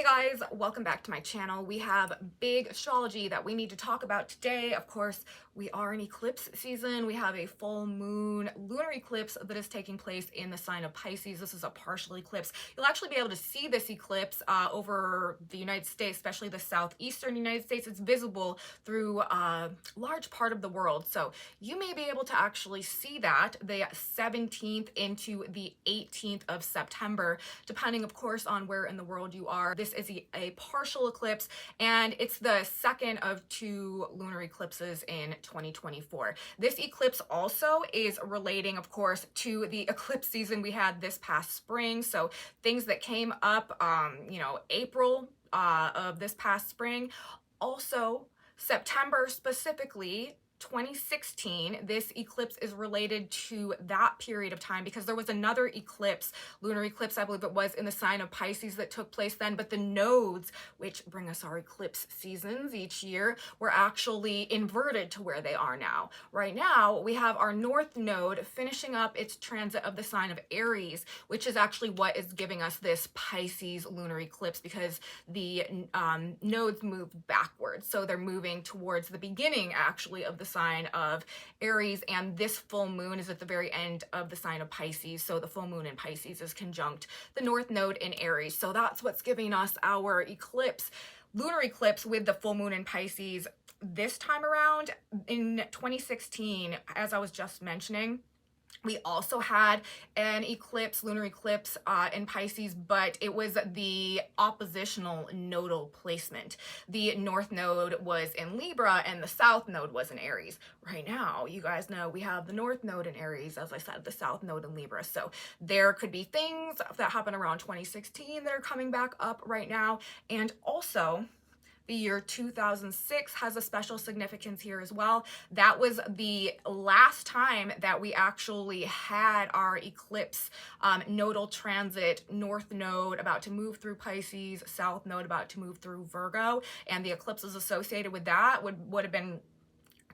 Hey guys, welcome back to my channel. We have big astrology that we need to talk about today. Of course, we are in eclipse season. We have a full moon lunar eclipse that is taking place in the sign of Pisces. This is a partial eclipse. You'll actually be able to see this eclipse over the United States, especially the southeastern United States. It's visible through a large part of the world. So you may be able to actually see that the 17th into the 18th of September, depending, of course, on where in the world you are. This is a partial eclipse, and it's the second of two lunar eclipses in 2024. This eclipse also is relating, of course, to the eclipse season we had this past spring. So things that came up, April of this past spring. Also, September specifically, 2016, this eclipse is related to that period of time because there was another eclipse, lunar eclipse, I believe it was, in the sign of Pisces that took place then, but the nodes, which bring us our eclipse seasons each year, were actually inverted to where they are now. Right now, we have our north node finishing up its transit of the sign of Aries, which is actually what is giving us this Pisces lunar eclipse because the nodes moved backwards. So they're moving towards the beginning, actually, of the sign of Aries, and this full moon is at the very end of the sign of Pisces. So the full moon in Pisces is conjunct the north node in Aries. So that's what's giving us our eclipse, lunar eclipse, with the full moon in Pisces this time around. In 2016, as I was just mentioning, we also had an eclipse, lunar eclipse in Pisces, but it was the oppositional nodal placement. The north node was in Libra and the south node was in Aries. Right now, you guys know we have the north node in Aries, as I said, the south node in Libra. So there could be things that happened around 2016 that are coming back up right now. And also, the year 2006 has a special significance here as well. That was the last time that we actually had our eclipse nodal transit. North node about to move through Pisces, south node about to move through Virgo, and the eclipses associated with that would have been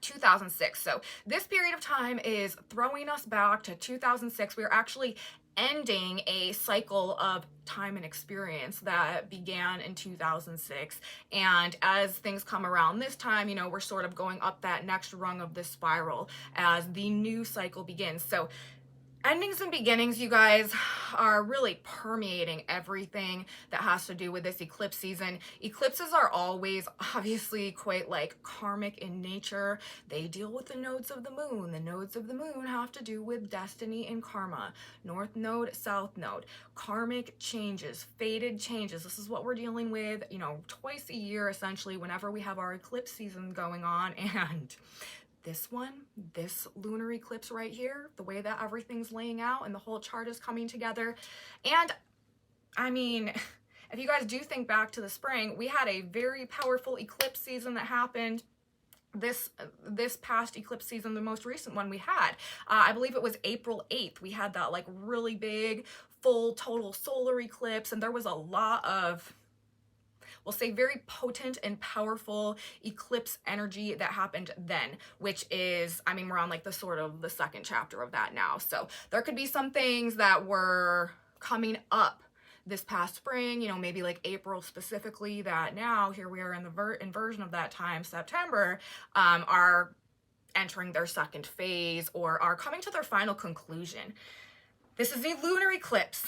2006. So this period of time is throwing us back to 2006. We're actually ending a cycle of time and experience that began in 2006. And as things come around this time, we're sort of going up that next rung of this spiral as the new cycle begins. So endings and beginnings, you guys, are really permeating everything that has to do with this eclipse season. Eclipses are always obviously quite karmic in nature. They deal with the nodes of the moon. The nodes of the moon have to do with destiny and karma. North node, south node. Karmic changes, fated changes. This is what we're dealing with, twice a year, essentially, whenever we have our eclipse season going on. And this lunar eclipse right here, the way that everything's laying out and the whole chart is coming together. And I mean, if you guys do think back to the spring, we had a very powerful eclipse season that happened this past eclipse season. The most recent one we had, I believe it was April 8th. We had that really big full total solar eclipse, and there was a lot of, we'll say, very potent and powerful eclipse energy that happened then, which is, we're on the sort of the second chapter of that now. So there could be some things that were coming up this past spring, maybe April specifically, that now here we are in the inversion of that time, September, are entering their second phase or are coming to their final conclusion. This is a lunar eclipse.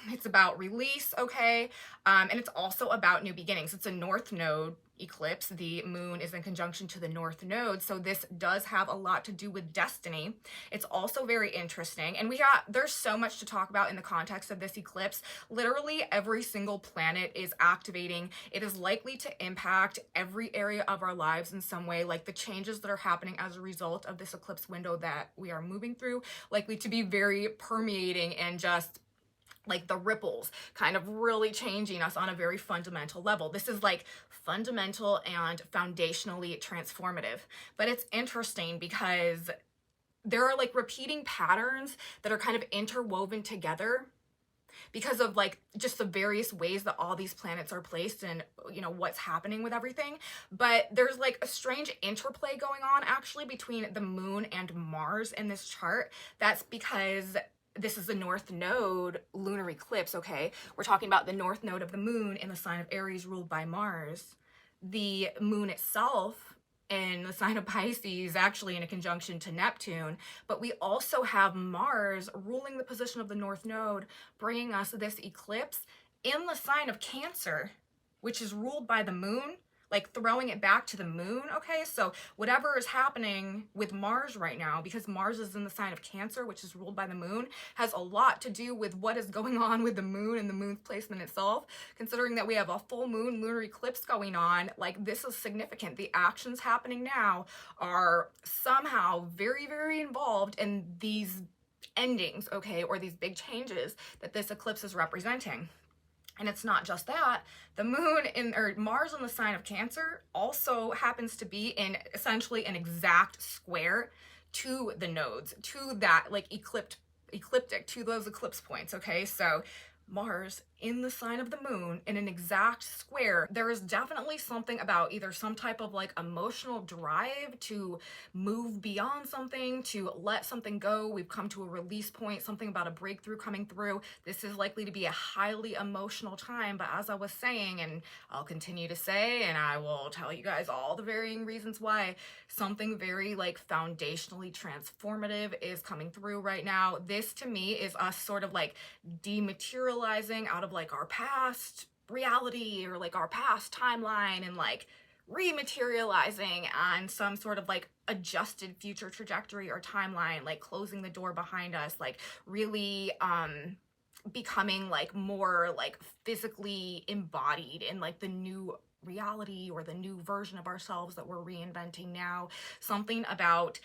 It's about release, okay? And it's also about new beginnings. It's a north node eclipse. The moon is in conjunction to the north node, so this does have a lot to do with destiny. It's also very interesting, and there's so much to talk about in the context of this eclipse. Literally every single planet is activating. It is likely to impact every area of our lives in some way. The changes that are happening as a result of this eclipse window that we are moving through, likely to be very permeating and just the ripples kind of really changing us on a very fundamental level. This is fundamental and foundationally transformative. But it's interesting because there are repeating patterns that are kind of interwoven together because of just the various ways that all these planets are placed and what's happening with everything. But there's a strange interplay going on actually between the moon and Mars in this chart. That's because this is the north node lunar eclipse, okay? We're talking about the north node of the moon in the sign of Aries ruled by Mars. The moon itself in the sign of Pisces, actually in a conjunction to Neptune, but we also have Mars ruling the position of the north node, bringing us this eclipse in the sign of Cancer, which is ruled by the moon, like throwing it back to the moon, okay? So whatever is happening with Mars right now, because Mars is in the sign of Cancer, which is ruled by the moon, has a lot to do with what is going on with the moon and the moon's placement itself. Considering that we have a full moon lunar eclipse going on, like this is significant. The actions happening now are somehow very, very involved in these endings, okay, or these big changes that this eclipse is representing. And it's not just that, the moon or Mars in the sign of Cancer also happens to be in essentially an exact square to the nodes, to that like ecliptic, to those eclipse points, okay? So Mars in the sign of the moon in an exact square. There is definitely something about either some type of like emotional drive to move beyond something, to let something go. We've come to a release point, something about a breakthrough coming through. This is likely to be a highly emotional time, but as I was saying, and I'll continue to say, and I will tell you guys all the varying reasons why, something very like foundationally transformative is coming through right now. This to me is us sort of like dematerializing out of like our past reality or like our past timeline and like rematerializing on some sort of like adjusted future trajectory or timeline, like closing the door behind us, like really becoming like more like physically embodied in like the new reality or the new version of ourselves that we're reinventing now. Something about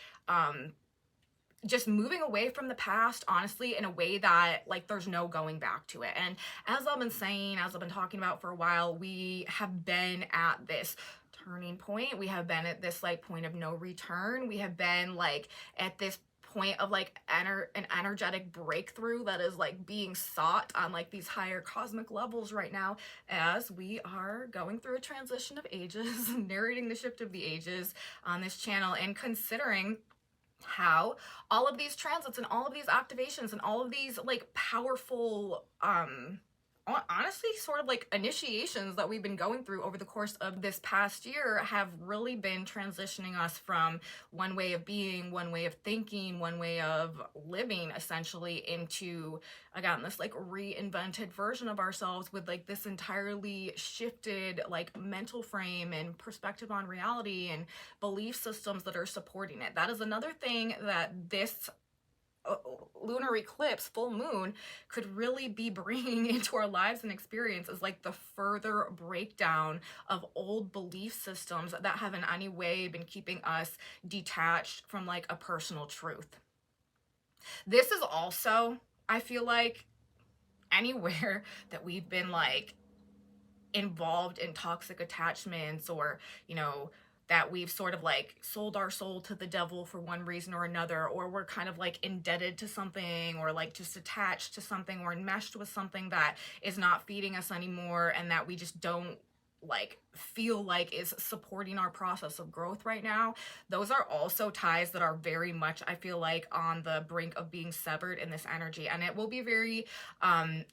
just moving away from the past, honestly, in a way that like there's no going back to it. And as I've been saying, as I've been talking about for a while, we have been at this turning point. We have been at this like point of no return. We have been like at this point of like an energetic breakthrough that is like being sought on like these higher cosmic levels right now, as we are going through a transition of ages, narrating the shift of the ages on this channel, and considering how all of these transits and all of these activations and all of these like powerful honestly sort of like initiations that we've been going through over the course of this past year have really been transitioning us from one way of being, one way of thinking, one way of living essentially into, again, this like reinvented version of ourselves with like this entirely shifted like mental frame and perspective on reality and belief systems that are supporting it. That is another thing that this lunar eclipse, full moon, could really be bringing into our lives and experience is like the further breakdown of old belief systems that have in any way been keeping us detached from like a personal truth. This is also, I feel like, anywhere that we've been like involved in toxic attachments, or you know, that we've sort of like sold our soul to the devil for one reason or another, or we're kind of like indebted to something, or like just attached to something, or enmeshed with something that is not feeding us anymore and that we just don't like feel like is supporting our process of growth right now. Those are also ties that are very much, I feel like, on the brink of being severed in this energy, and it will be very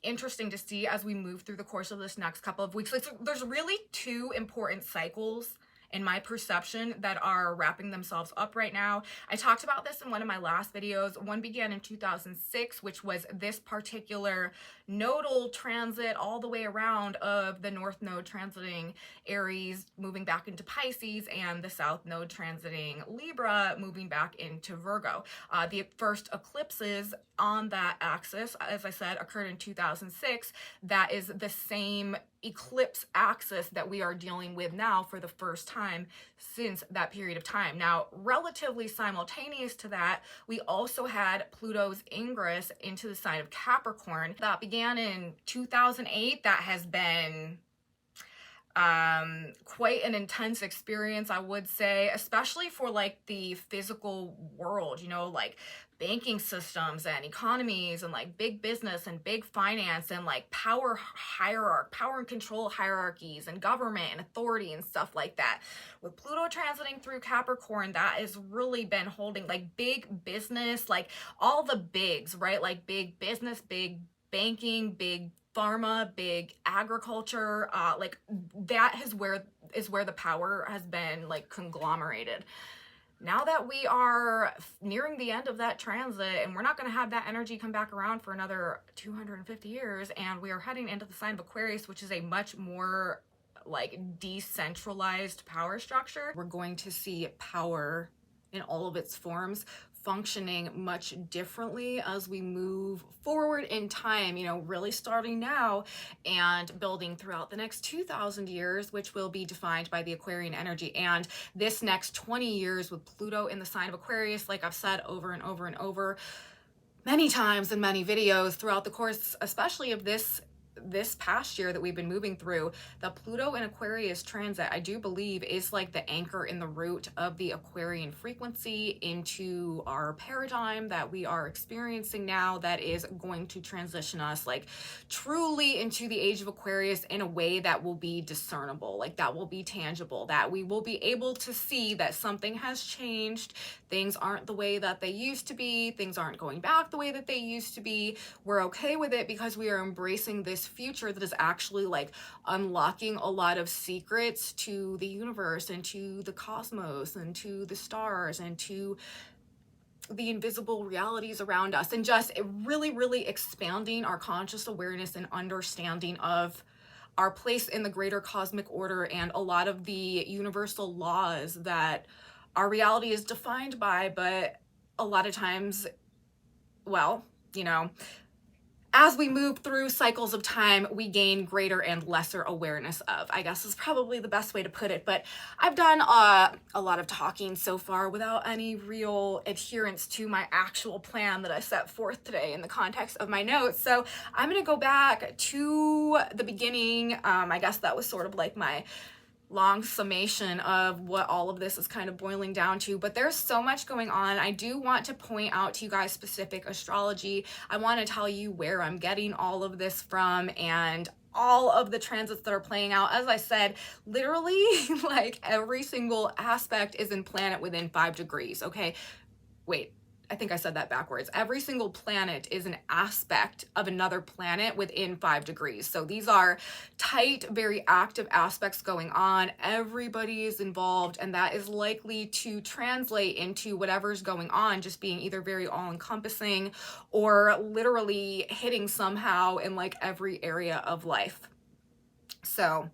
interesting to see as we move through the course of this next couple of weeks. There's really two important cycles in my perception that are wrapping themselves up right now. I talked about this in one of my last videos. One began in 2006, which was this particular nodal transit all the way around of the north node transiting Aries, moving back into Pisces, and the south node transiting Libra, moving back into Virgo. The first eclipses on that axis, as I said, occurred in 2006. That is the same eclipse axis that we are dealing with now for the first time since that period of time. Now, relatively simultaneous to that, we also had Pluto's ingress into the sign of Capricorn. That began in 2008. That has been quite an intense experience, I would say, especially for like the physical world, you know, like banking systems and economies and like big business and big finance and like power and control hierarchies and government and authority and stuff like that. With Pluto transiting through Capricorn, that has really been holding like big business, like all the bigs, right? Like big business, big banking, big pharma, big agriculture, like that is where the power has been like conglomerated. Now that we are nearing the end of that transit and we're not going to have that energy come back around for another 250 years, and we are heading into the sign of Aquarius, which is a much more like decentralized power structure, we're going to see power in all of its forms functioning much differently as we move forward in time, you know, really starting now and building throughout the next 2,000 years, which will be defined by the Aquarian energy. And this next 20 years with Pluto in the sign of Aquarius, like I've said over and over and over many times in many videos throughout the course, especially of this past year that we've been moving through, the Pluto in Aquarius transit, I do believe, is like the anchor in the root of the Aquarian frequency into our paradigm that we are experiencing now, that is going to transition us like truly into the age of Aquarius in a way that will be discernible, like that will be tangible, that we will be able to see that something has changed. Things aren't the way that they used to be. Things aren't going back the way that they used to be. We're okay with it because we are embracing this future that is actually like unlocking a lot of secrets to the universe and to the cosmos and to the stars and to the invisible realities around us, and just really expanding our conscious awareness and understanding of our place in the greater cosmic order and a lot of the universal laws that our reality is defined by. But a lot of times, well, you know, as we move through cycles of time, we gain greater and lesser awareness of, I guess is probably the best way to put it. But I've done a lot of talking so far without any real adherence to my actual plan that I set forth today in the context of my notes. So I'm going to go back to the beginning. I guess that was sort of like my long summation of what all of this is kind of boiling down to, but there's so much going on. I do want to point out to you guys specific astrology. I want to tell you where I'm getting all of this from and all of the transits that are playing out. As I said, literally like every single aspect is in planet within 5 degrees. Okay, wait, I think I said that backwards. Every single planet is an aspect of another planet within 5 degrees. So these are tight, very active aspects going on. Everybody is involved, and that is likely to translate into whatever's going on just being either very all-encompassing or literally hitting somehow in like every area of life. So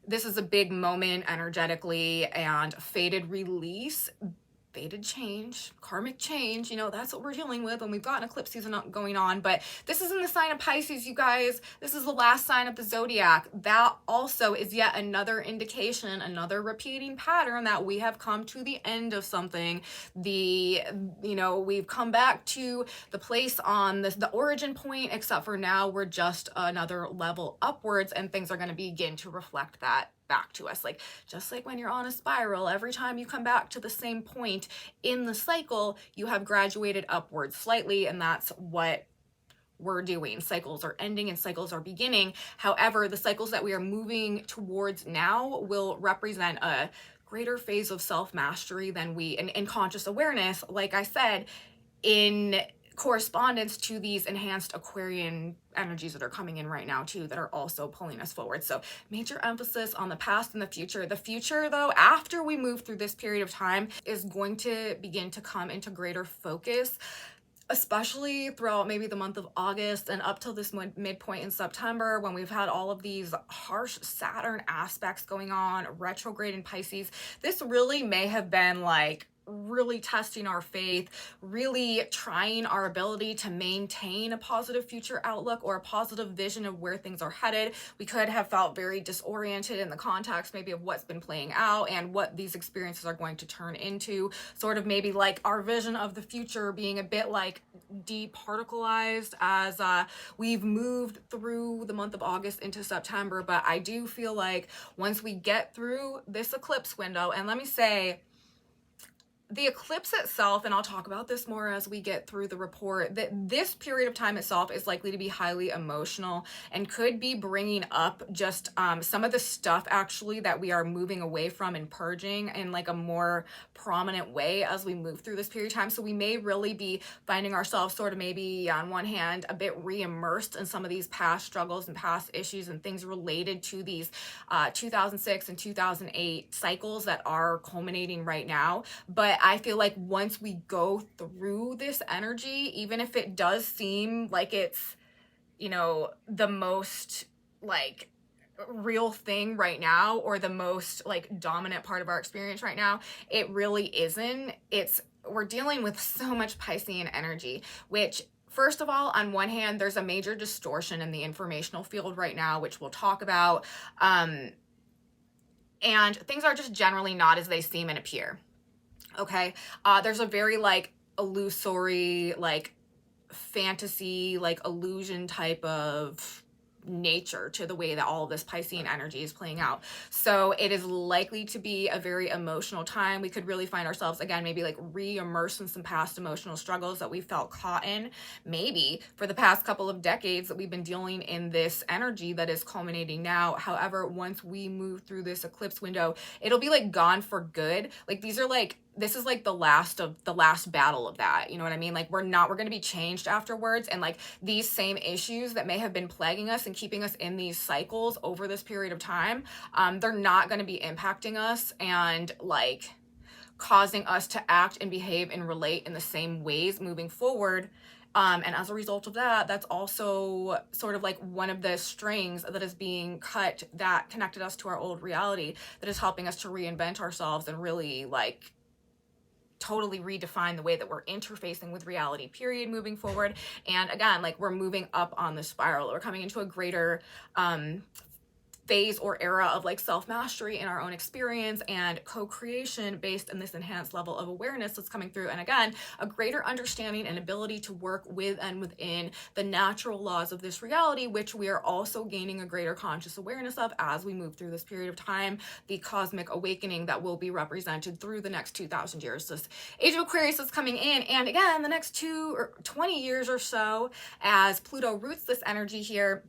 this is a big moment energetically, and fated release, fated change, karmic change, you know, that's what we're dealing with when we've got an eclipse season going on. But this is in the sign of Pisces, you guys. This is the last sign of the zodiac. That also is yet another indication, another repeating pattern that we have come to the end of something. You know, we've come back to the place on the origin point, except for now we're just another level upwards, and things are going to begin to reflect that back to us. Like, just like when you're on a spiral, every time you come back to the same point in the cycle, you have graduated upwards slightly, and that's what we're doing. Cycles are ending and cycles are beginning. However, the cycles that we are moving towards now will represent a greater phase of self-mastery than we, in conscious awareness, like I said, in correspondence to these enhanced Aquarian energies that are coming in right now too, that are also pulling us forward. So major emphasis on the past and the future. The future, though, after we move through this period of time, is going to begin to come into greater focus, especially throughout maybe the month of August and up till this midpoint in September, when we've had all of these harsh Saturn aspects going on, retrograde in Pisces. This really may have been like really testing our faith, really trying our ability to maintain a positive future outlook or a positive vision of where things are headed. We could have felt very disoriented in the context maybe of what's been playing out and what these experiences are going to turn into, sort of maybe like our vision of the future being a bit like departicleized as we've moved through the month of August into September. But I do feel like once we get through this eclipse window, and let me say, the eclipse itself, and I'll talk about this more as we get through the report, that this period of time itself is likely to be highly emotional and could be bringing up just some of the stuff actually that we are moving away from and purging in like a more prominent way as we move through this period of time. So we may really be finding ourselves sort of maybe on one hand a bit re-immersed in some of these past struggles and past issues and things related to these 2006 and 2008 cycles that are culminating right now. But I feel like once we go through this energy, even if it does seem like it's, you know, the most like real thing right now or the most like dominant part of our experience right now, it really isn't. We're dealing with so much Piscean energy, which, first of all, on one hand, there's a major distortion in the informational field right now, which we'll talk about. And things are just generally not as they seem and appear. Okay. There's a very like illusory, like fantasy, like illusion type of nature to the way that all of this Piscean energy is playing out. So it is likely to be a very emotional time. We could really find ourselves again, maybe like re-immersed in some past emotional struggles that we felt caught in, maybe for the past couple of decades that we've been dealing in this energy that is culminating now. However, once we move through this eclipse window, it'll be like gone for good. Like this is like the last battle of that. You know what I mean? Like we're going to be changed afterwards. And like these same issues that may have been plaguing us and keeping us in these cycles over this period of time, they're not going to be impacting us and like causing us to act and behave and relate in the same ways moving forward. And as a result of that, that's also sort of like one of the strings that is being cut that connected us to our old reality, that is helping us to reinvent ourselves and really like totally redefine the way that we're interfacing with reality, period, moving forward. And again, like we're moving up on the spiral. We're coming into a greater phase or era of like self-mastery in our own experience and co-creation based in this enhanced level of awareness that's coming through. And again, a greater understanding and ability to work with and within the natural laws of this reality, which we are also gaining a greater conscious awareness of as we move through this period of time, the cosmic awakening that will be represented through the next 2,000 years. This age of Aquarius is coming in, and again, the next 20 years or so, as Pluto roots this energy here,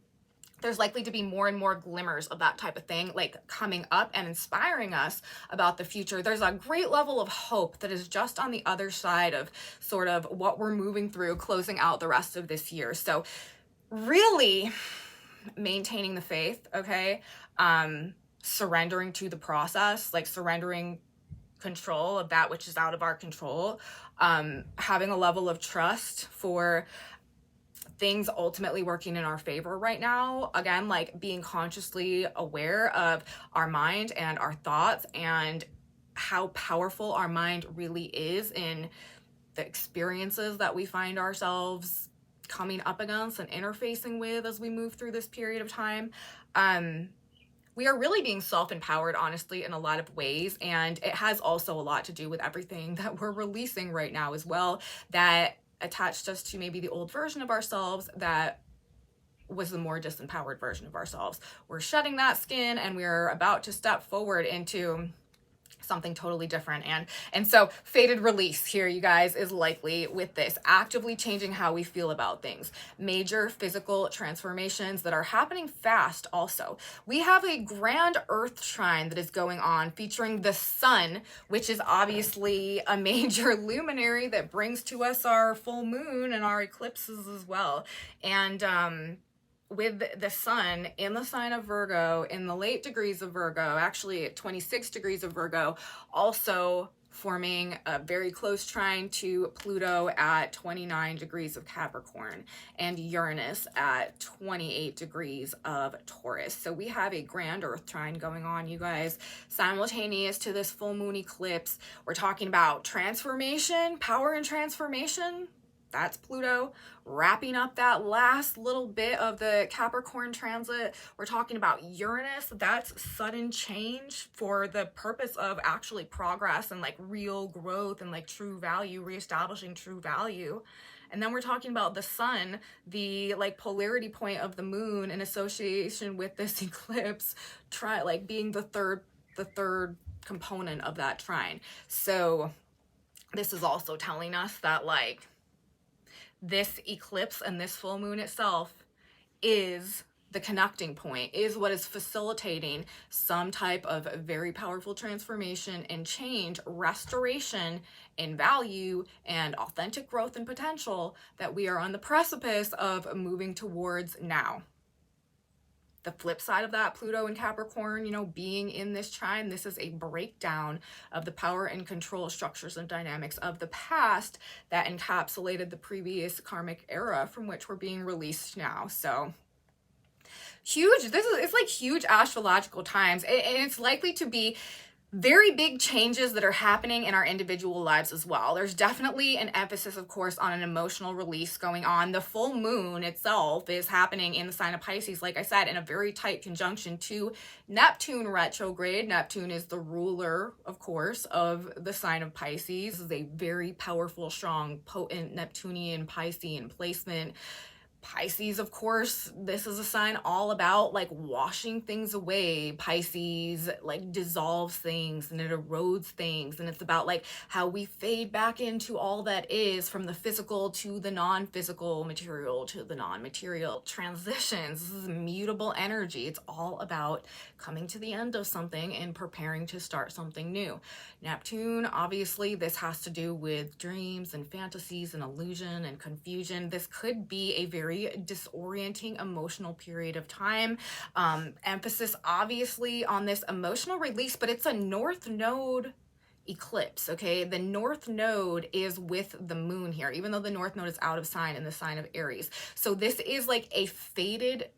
there's likely to be more and more glimmers of that type of thing, like coming up and inspiring us about the future. There's a great level of hope that is just on the other side of sort of what we're moving through, closing out the rest of this year. So really maintaining the faith, okay? Surrendering to the process, like surrendering control of that which is out of our control, having a level of trust for things ultimately working in our favor right now. Again, like being consciously aware of our mind and our thoughts and how powerful our mind really is in the experiences that we find ourselves coming up against and interfacing with as we move through this period of time. We are really being self-empowered, honestly, in a lot of ways. And it has also a lot to do with everything that we're releasing right now as well, that attached us to maybe the old version of ourselves that was the more disempowered version of ourselves. We're shedding that skin and we're about to step forward into something totally different. And so fated release here, you guys, is likely with this, actively changing how we feel about things. Major physical transformations that are happening fast also. We have a grand earth trine that is going on featuring the sun, which is obviously a major luminary that brings to us our full moon and our eclipses as well. And with the sun in the sign of Virgo, in the late degrees of Virgo, actually at 26 degrees of Virgo, also forming a very close trine to Pluto at 29 degrees of Capricorn and Uranus at 28 degrees of Taurus. So we have a grand Earth trine going on, you guys, simultaneous to this full moon eclipse. We're talking about transformation, power and transformation. That's Pluto wrapping up that last little bit of the Capricorn transit. We're talking about Uranus. That's sudden change for the purpose of actually progress and like real growth and like true value, reestablishing true value. And then we're talking about the sun, the like polarity point of the moon in association with this eclipse, like being the third component of that trine. So this is also telling us that like this eclipse and this full moon itself is the connecting point, is what is facilitating some type of very powerful transformation and change, restoration in value and authentic growth and potential that we are on the precipice of moving towards now. The flip side of that, Pluto and Capricorn, you know, being in this trine, this is a breakdown of the power and control structures and dynamics of the past that encapsulated the previous karmic era from which we're being released now. So huge, it's like huge astrological times, and it's likely to be very big changes that are happening in our individual lives as well. There's definitely an emphasis, of course, on an emotional release going on. The full moon itself is happening in the sign of Pisces, like I said, in a very tight conjunction to Neptune retrograde. Neptune is the ruler, of course, of the sign of Pisces. This is a very powerful, strong, potent Neptunian Piscean placement. Pisces, of course, this is a sign all about like washing things away. Pisces like dissolves things and it erodes things, and it's about like how we fade back into all that is, from the physical to the non-physical, material to the non-material transitions. This is mutable energy. It's all about coming to the end of something and preparing to start something new. Neptune, obviously, this has to do with dreams and fantasies and illusion and confusion. This could be a very disorienting emotional period of time. Emphasis obviously on this emotional release, but it's a North Node eclipse, okay? The North Node is with the moon here, even though the North Node is out of sign in the sign of Aries. So this is like a fated,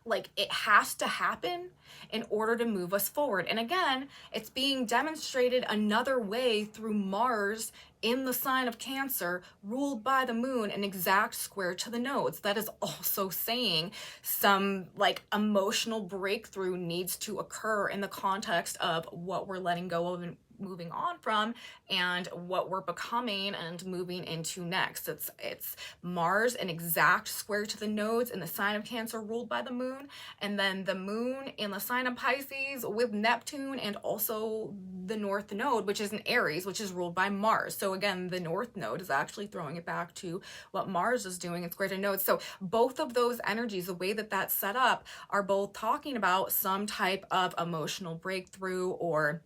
like it has to happen in order to move us forward. And again, it's being demonstrated another way through Mars in the sign of Cancer, ruled by the moon, an exact square to the nodes. That is also saying some like emotional breakthrough needs to occur in the context of what we're letting go of and moving on from, and what we're becoming and moving into next. It's Mars, an exact square to the nodes in the sign of Cancer, ruled by the moon, and then the moon in the sign of Pisces with Neptune, and also the North Node, which is in Aries, which is ruled by Mars. So again, the North Node is actually throwing it back to what Mars is doing in square to nodes. So both of those energies, the way that that's set up, are both talking about some type of emotional breakthrough or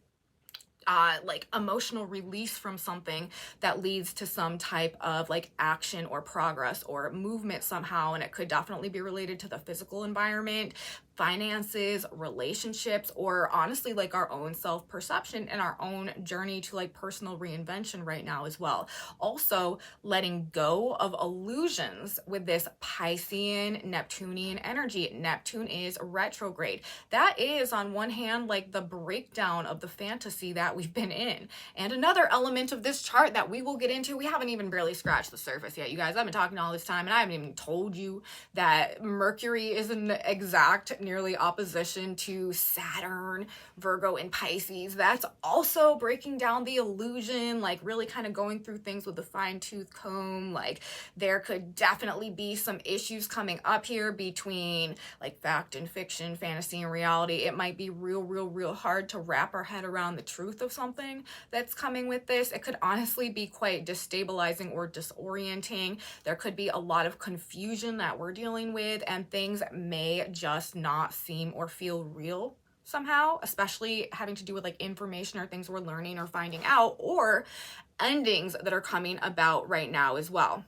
like emotional release from something that leads to some type of like action or progress or movement somehow. And it could definitely be related to the physical environment, finances, relationships, or honestly like our own self-perception and our own journey to like personal reinvention right now as well. Also letting go of illusions with this Piscean Neptunian energy. Neptune is retrograde. That is on one hand like the breakdown of the fantasy that we've been in. And another element of this chart that we will get into, we haven't even barely scratched the surface yet, you guys. I've been talking all this time and I haven't even told you that Mercury is an exact nearly opposition to Saturn, Virgo, and Pisces. That's also breaking down the illusion, like really kind of going through things with a fine-tooth comb. Like there could definitely be some issues coming up here between like fact and fiction, fantasy and reality. It might be real hard to wrap our head around the truth of something that's coming with this. It could honestly be quite destabilizing or disorienting. There could be a lot of confusion that we're dealing with, and things may just not seem or feel real somehow, especially having to do with like information or things we're learning or finding out, or endings that are coming about right now as well.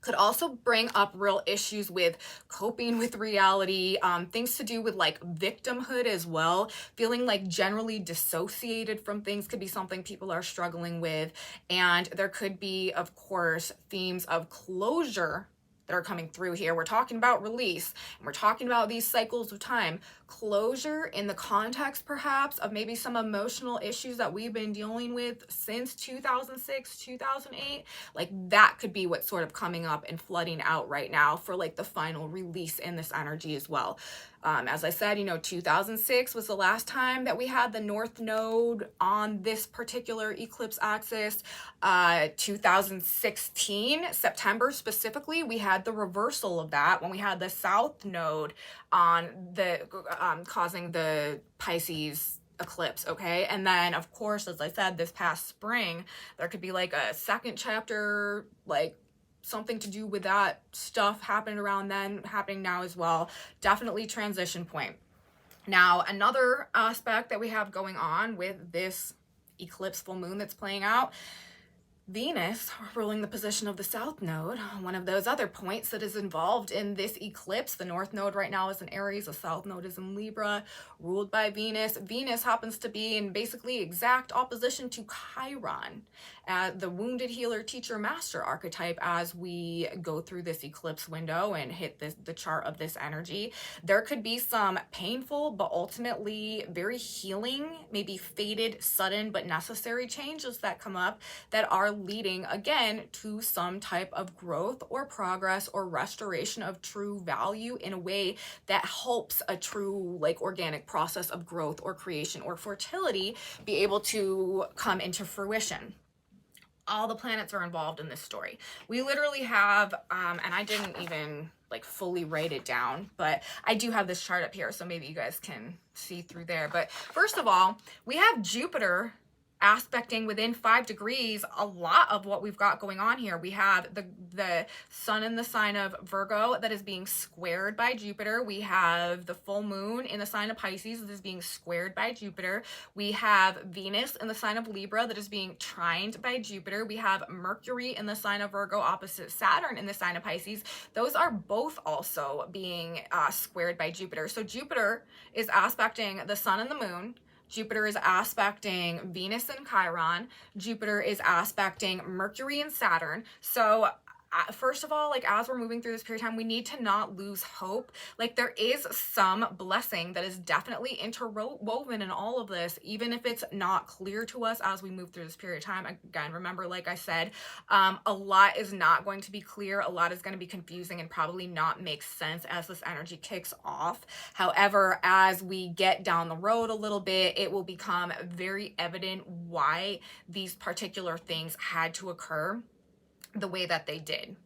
Could also bring up real issues with coping with reality, things to do with like victimhood as well. Feeling like generally dissociated from things could be something people are struggling with. And there could be, of course, themes of closure that are coming through here. We're talking about release, and we're talking about these cycles of time. Closure in the context perhaps of maybe some emotional issues that we've been dealing with since 2006, 2008. Like that could be what's sort of coming up and flooding out right now for like the final release in this energy as well. As I said, 2006 was the last time that we had the North Node on this particular eclipse axis. 2016, September specifically, we had the reversal of that when we had the South Node on the causing the Pisces eclipse, okay? And then, of course, as I said, this past spring, there could be like a second chapter, like something to do with that stuff happened around then, happening now as well. Definitely transition point. Now, another aspect that we have going on with this eclipse full moon that's playing out, Venus ruling the position of the South Node, one of those other points that is involved in this eclipse. The North Node right now is in Aries, the South Node is in Libra, ruled by Venus. Venus happens to be in basically exact opposition to Chiron, the wounded healer teacher master archetype, as we go through this eclipse window and hit the chart of this energy. There could be some painful but ultimately very healing, maybe fated, sudden but necessary changes that come up that are leading again to some type of growth or progress or restoration of true value in a way that helps a true like organic process of growth or creation or fertility be able to come into fruition. All the planets are involved in this story. We literally have, and I didn't even like fully write it down, but I do have this chart up here, so maybe you guys can see through there. But first of all, we have Jupiter aspecting within 5 degrees a lot of what we've got going on here. We have the sun in the sign of Virgo that is being squared by Jupiter. We have the full moon in the sign of Pisces that is being squared by Jupiter. We have Venus in the sign of Libra that is being trined by Jupiter. We have Mercury in the sign of Virgo opposite Saturn in the sign of Pisces. Those are both also being squared by Jupiter. So Jupiter is aspecting the sun and the moon. Jupiter is aspecting Venus and Chiron. Jupiter is aspecting Mercury and Saturn. So first of all, like as we're moving through this period of time, we need to not lose hope. Like there is some blessing that is definitely interwoven in all of this, even if it's not clear to us as we move through this period of time. Again, remember, like I said, a lot is not going to be clear. A lot is going to be confusing and probably not make sense as this energy kicks off. However, as we get down the road a little bit, it will become very evident why these particular things had to occur the way that they did.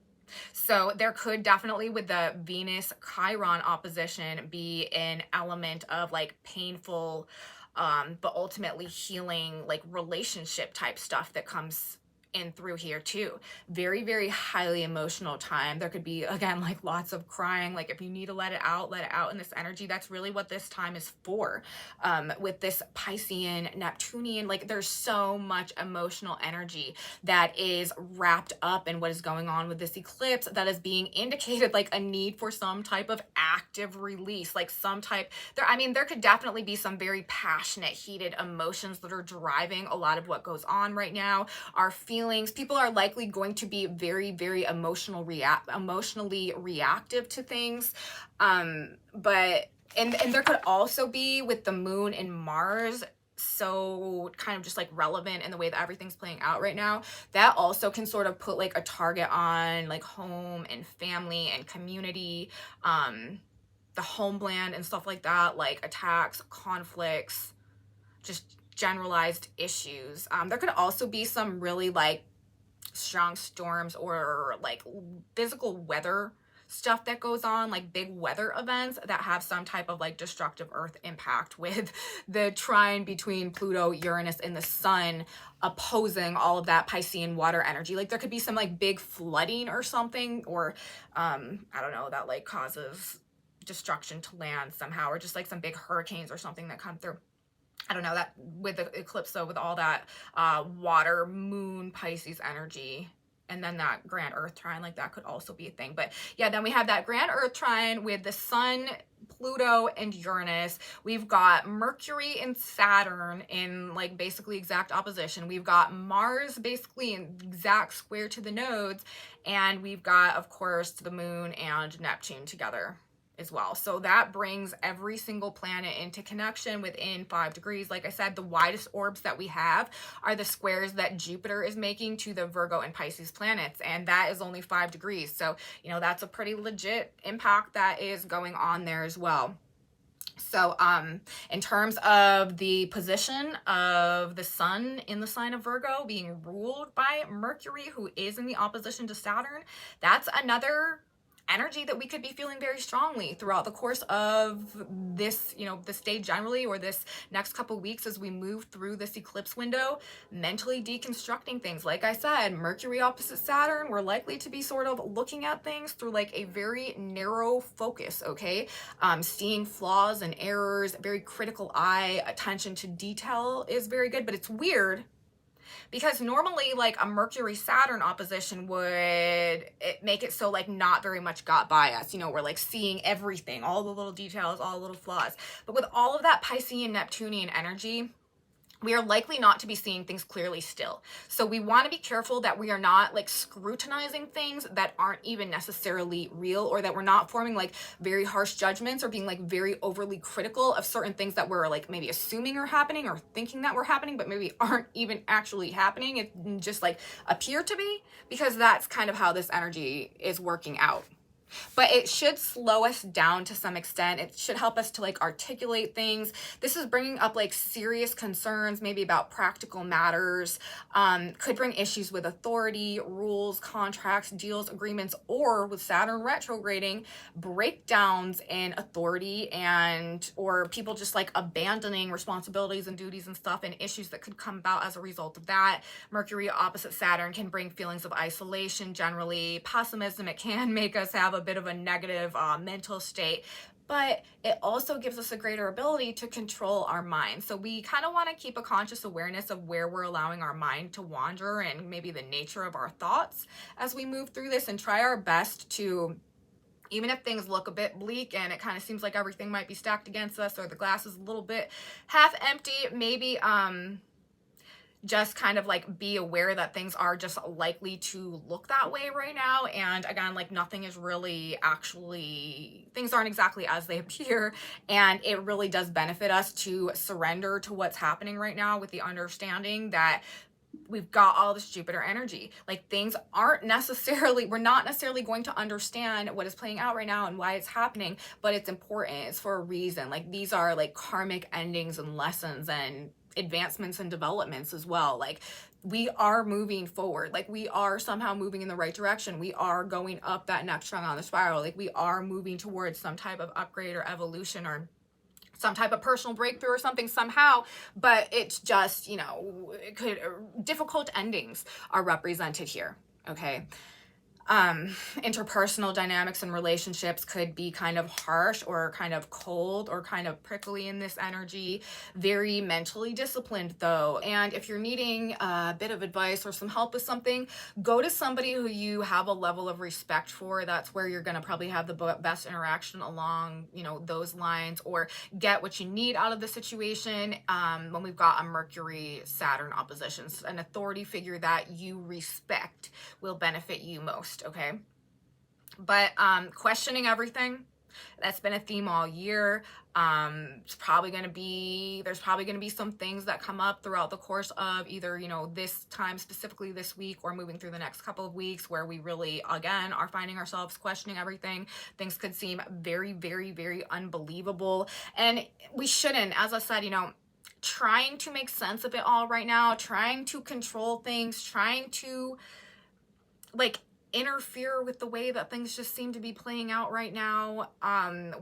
So there could definitely, with the Venus Chiron opposition, be an element of like painful but ultimately healing like relationship type stuff that comes in through here too. Very, very highly emotional time. There could be, again, like lots of crying. Like if you need to let it out in this energy. That's really what this time is for. With this Piscean, Neptunian, like there's so much emotional energy that is wrapped up in what is going on with this eclipse that is being indicated, like a need for some type of active release, like some type there. I mean, there could definitely be some very passionate, heated emotions that are driving a lot of what goes on right now. Our feelings, people are likely going to be very, very emotionally reactive to things. But there could also be, with the moon and Mars, so kind of just like relevant in the way that everything's playing out right now, that also can sort of put like a target on like home and family and community, the homeland and stuff like that, like attacks, conflicts, just generalized issues. There could also be some really like strong storms or like physical weather stuff that goes on, like big weather events that have some type of like destructive earth impact, with the trine between Pluto, Uranus, and the sun opposing all of that Piscean water energy. Like there could be some like big flooding or something, or I don't know, that like causes destruction to land somehow, or just like some big hurricanes or something that come through. I don't know, that with the eclipse though, with all that water, moon, Pisces energy and then that grand Earth trine, like that could also be a thing. But yeah, then we have that grand Earth trine with the Sun, Pluto, and Uranus. We've got Mercury and Saturn in like basically exact opposition. We've got Mars basically in exact square to the nodes, and we've got, of course, the Moon and Neptune together as well. So that brings every single planet into connection within 5 degrees. Like I said, the widest orbs that we have are the squares that Jupiter is making to the Virgo and Pisces planets, and that is only 5 degrees. So, you know, that's a pretty legit impact that is going on there as well. So in terms of the position of the Sun in the sign of Virgo being ruled by Mercury, who is in the opposition to Saturn, that's another energy that we could be feeling very strongly throughout the course of this, you know, this day generally, or this next couple weeks as we move through this eclipse window, mentally deconstructing things. Like I said, Mercury opposite Saturn, we're likely to be sort of looking at things through like a very narrow focus, okay? Seeing flaws and errors, very critical eye, attention to detail is very good, but it's weird because normally like a Mercury Saturn opposition would make it so like not very much got by us, you know, we're like seeing everything, all the little details, all the little flaws. But with all of that Piscean Neptunian energy, we are likely not to be seeing things clearly still. So we want to be careful that we are not like scrutinizing things that aren't even necessarily real, or that we're not forming like very harsh judgments or being like very overly critical of certain things that we're like maybe assuming are happening or thinking that were happening, but maybe aren't even actually happening. It just like appear to be, because that's kind of how this energy is working out. But it should slow us down to some extent. It should help us to like articulate things. This is bringing up like serious concerns, maybe about practical matters, could bring issues with authority, rules, contracts, deals, agreements, or with Saturn retrograding, breakdowns in authority, and or people just like abandoning responsibilities and duties and stuff, and issues that could come about as a result of that. Mercury opposite Saturn can bring feelings of isolation, generally pessimism. It can make us have a bit of a negative mental state, but it also gives us a greater ability to control our mind. So we kind of want to keep a conscious awareness of where we're allowing our mind to wander, and maybe the nature of our thoughts as we move through this, and try our best to, even if things look a bit bleak and it kind of seems like everything might be stacked against us, or the glass is a little bit half empty, maybe just kind of like be aware that things are just likely to look that way right now. And again, like nothing is really actually, things aren't exactly as they appear. And it really does benefit us to surrender to what's happening right now, with the understanding that we've got all this Jupiter energy. Like things aren't necessarily, we're not necessarily going to understand what is playing out right now and why it's happening, but it's important. It's for a reason. Like these are like karmic endings and lessons and advancements and developments as well. Like we are moving forward, like we are somehow moving in the right direction. We are going up that next rung on the spiral. Like we are moving towards some type of upgrade or evolution, or some type of personal breakthrough or something somehow. But it's just, you know, it could, difficult endings are represented here, okay? Interpersonal dynamics and relationships could be kind of harsh or kind of cold or kind of prickly in this energy. Very mentally disciplined though. And if you're needing a bit of advice or some help with something, go to somebody who you have a level of respect for. That's where you're going to probably have the best interaction along, you know, those lines, or get what you need out of the situation. When we've got a Mercury Saturn opposition, an authority figure that you respect will benefit you most. Okay, but questioning everything, that's been a theme all year. It's probably going to be, there's probably going to be some things that come up throughout the course of either, you know, this time, specifically this week, or moving through the next couple of weeks, where we really, again, are finding ourselves questioning everything. Things could seem very, very, very unbelievable, and we shouldn't. As I said, you know, trying to make sense of it all right now, trying to control things, trying to like interfere with the way that things just seem to be playing out right now.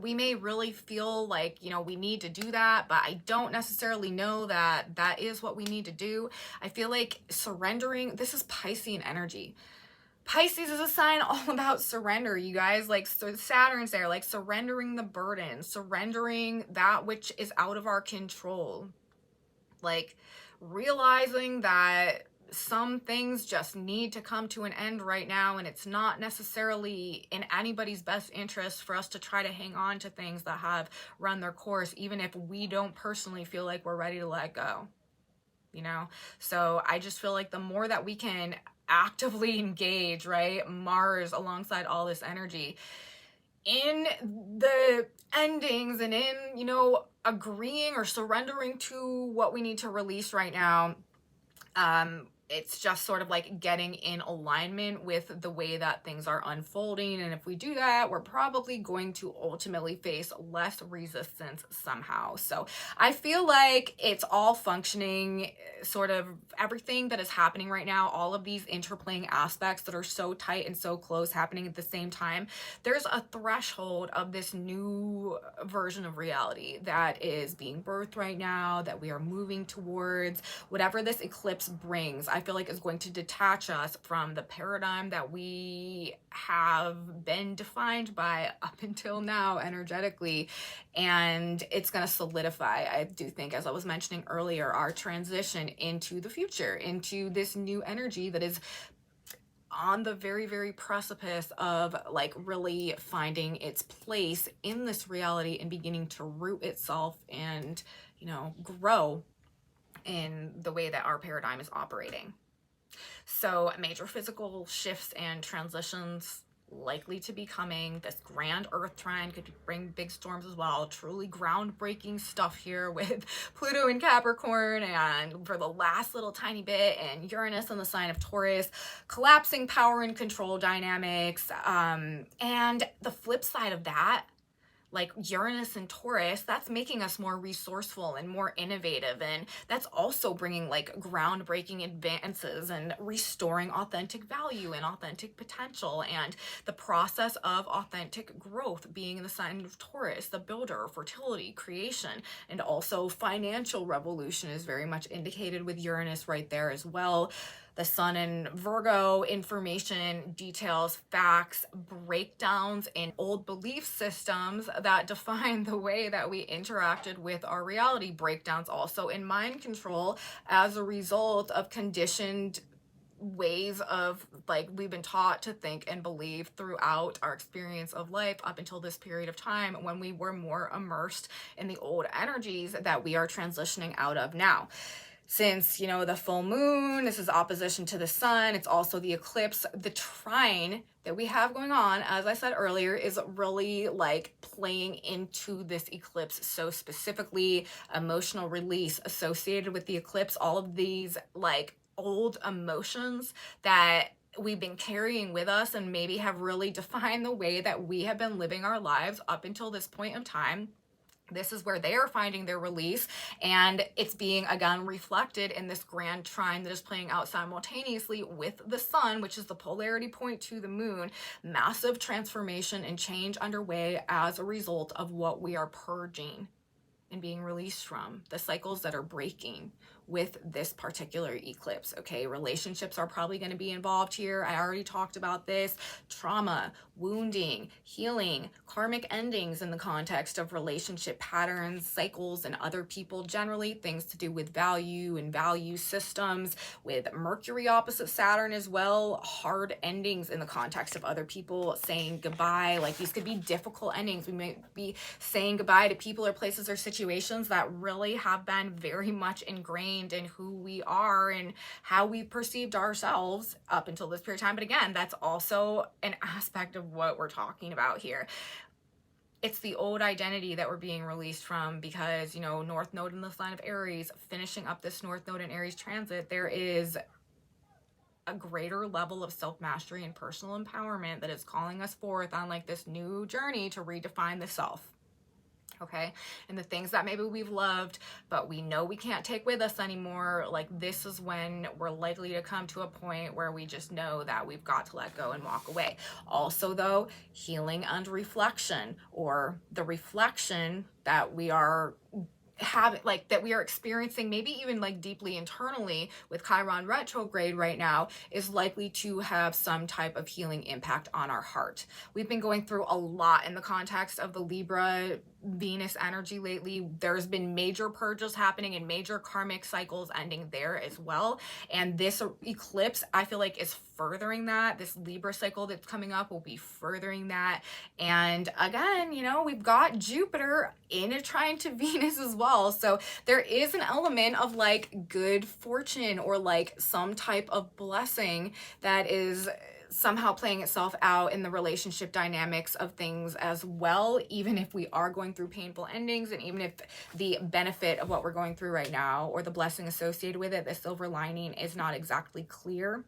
We may really feel like, you know, we need to do that, but I don't necessarily know that that is what we need to do. I feel like surrendering, this is Piscean energy. Pisces is a sign all about surrender, you guys. Like, so Saturn's there, like surrendering the burden, surrendering that which is out of our control. Like realizing that some things just need to come to an end right now, and it's not necessarily in anybody's best interest for us to try to hang on to things that have run their course, even if we don't personally feel like we're ready to let go, you know? So I just feel like the more that we can actively engage, right, Mars alongside all this energy in the endings and in, you know, agreeing or surrendering to what we need to release right now, it's just sort of like getting in alignment with the way that things are unfolding. And if we do that, we're probably going to ultimately face less resistance somehow. So I feel like it's all functioning, sort of everything that is happening right now, all of these interplaying aspects that are so tight and so close happening at the same time. There's a threshold of this new version of reality that is being birthed right now, that we are moving towards. Whatever this eclipse brings, I feel like is going to detach us from the paradigm that we have been defined by up until now energetically, and it's going to solidify, I do think, as I was mentioning earlier, our transition into the future, into this new energy that is on the very, very precipice of like really finding its place in this reality and beginning to root itself and, you know, grow in the way that our paradigm is operating. So major physical shifts and transitions likely to be coming. This grand earth trine could bring big storms as well. Truly groundbreaking stuff here with Pluto in Capricorn, and for the last little tiny bit, and Uranus in the sign of Taurus, collapsing power and control dynamics. And the flip side of that, like Uranus and Taurus, that's making us more resourceful and more innovative, and that's also bringing like groundbreaking advances and restoring authentic value and authentic potential, and the process of authentic growth being in the sign of Taurus, the builder, fertility, creation, and also financial revolution is very much indicated with Uranus right there as well. The sun in Virgo, information, details, facts, breakdowns in old belief systems that define the way that we interacted with our reality. Breakdowns also in mind control as a result of conditioned ways of like we've been taught to think and believe throughout our experience of life up until this period of time, when we were more immersed in the old energies that we are transitioning out of now. Since, you know, the full moon, this is opposition to the sun, it's also the eclipse, the trine that we have going on, as I said earlier, is really like playing into this eclipse. So specifically, emotional release associated with the eclipse, all of these like old emotions that we've been carrying with us and maybe have really defined the way that we have been living our lives up until this point in time. This is where they are finding their release, and it's being again reflected in this grand trine that is playing out simultaneously with the sun, which is the polarity point to the moon. Massive transformation and change underway as a result of what we are purging and being released from, the cycles that are breaking with this particular eclipse. Okay, relationships are probably going to be involved here. I already talked about this. Trauma, wounding, healing, karmic endings in the context of relationship patterns, cycles, and other people generally, things to do with value and value systems, with Mercury opposite Saturn as well, hard endings in the context of other people, saying goodbye. Like these could be difficult endings. We might be saying goodbye to people or places or situations that really have been very much ingrained in who we are and how we perceived ourselves up until this period of time. But again, that's also an aspect of what we're talking about here. It's the old identity that we're being released from because, you know, North Node in the sign of Aries, finishing up this North Node in Aries transit, there is a greater level of self-mastery and personal empowerment that is calling us forth on like this new journey to redefine the self. Okay, and the things that maybe we've loved but we know we can't take with us anymore, like this is when we're likely to come to a point where we just know that we've got to let go and walk away. Also though, healing and reflection, or the reflection that we are like that we are experiencing, maybe even like deeply internally with Chiron retrograde right now, is likely to have some type of healing impact on our heart. We've been going through a lot in the context of the Libra Venus energy lately. There's been major purges happening and major karmic cycles ending there as well. And this eclipse, I feel like, is furthering that. This Libra cycle that's coming up will be furthering that. And again, you know, we've got Jupiter in a trine to Venus as well. So there is an element of like good fortune or like some type of blessing that is somehow playing itself out in the relationship dynamics of things as well, even if we are going through painful endings, and even if the benefit of what we're going through right now or the blessing associated with it, the silver lining, is not exactly clear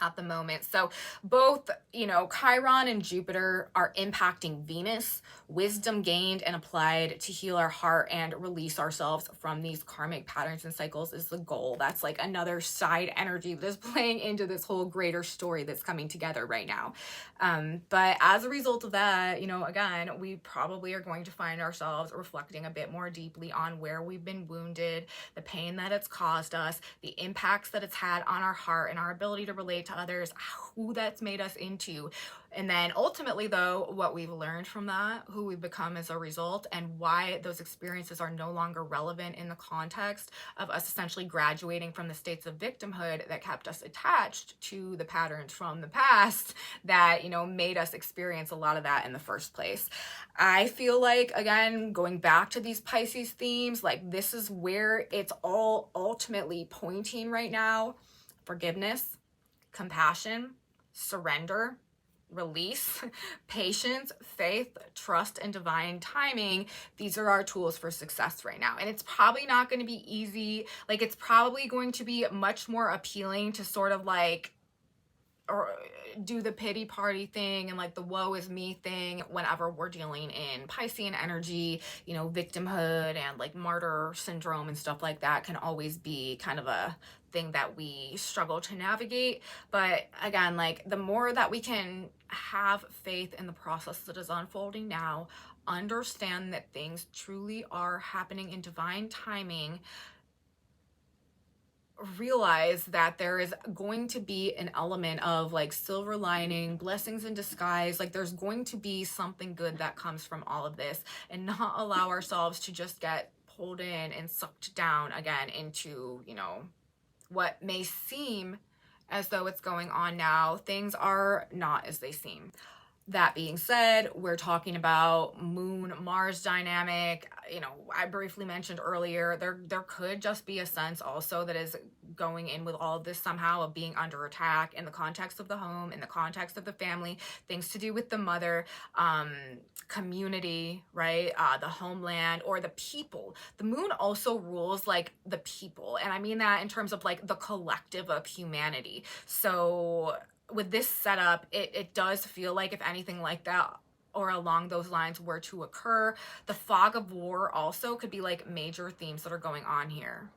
at the moment. So both, you know, Chiron and Jupiter are impacting Venus. Wisdom gained and applied to heal our heart and release ourselves from these karmic patterns and cycles is the goal. That's like another side energy that is playing into this whole greater story that's coming together right now. But as a result of that, you know, again, we probably are going to find ourselves reflecting a bit more deeply on where we've been wounded, the pain that it's caused us, the impacts that it's had on our heart and our ability to relate to others, who that's made us into. And then ultimately, though, what we've learned from that, who we've become as a result, and why those experiences are no longer relevant in the context of us essentially graduating from the states of victimhood that kept us attached to the patterns from the past that, you know, made us experience a lot of that in the first place. I feel like, again, going back to these Pisces themes, like this is where it's all ultimately pointing right now. Forgiveness, compassion, surrender, release, patience, faith, trust, and divine timing. These are our tools for success right now. And it's probably not going to be easy. Like, it's probably going to be much more appealing to sort of like, or do the pity party thing and like the woe is me thing whenever we're dealing in Piscean energy. You know, victimhood and like martyr syndrome and stuff like that can always be kind of a thing that we struggle to navigate. But again, like the more that we can have faith in the process that is unfolding now, understand that things truly are happening in divine timing, realize that there is going to be an element of like silver lining, blessings in disguise. Like there's going to be something good that comes from all of this, and not allow ourselves to just get pulled in and sucked down again into, you know, what may seem as though it's going on now. Things are not as they seem. That being said, we're talking about Moon-Mars dynamic. You know, I briefly mentioned earlier, there could just be a sense also that is going in with all of this somehow of being under attack in the context of the home, in the context of the family, things to do with the mother, community, right? The homeland or the people. The moon also rules like the people. And I mean that in terms of like the collective of humanity. So with this setup, it does feel like if anything like that or along those lines were to occur, the fog of war also could be like major themes that are going on here.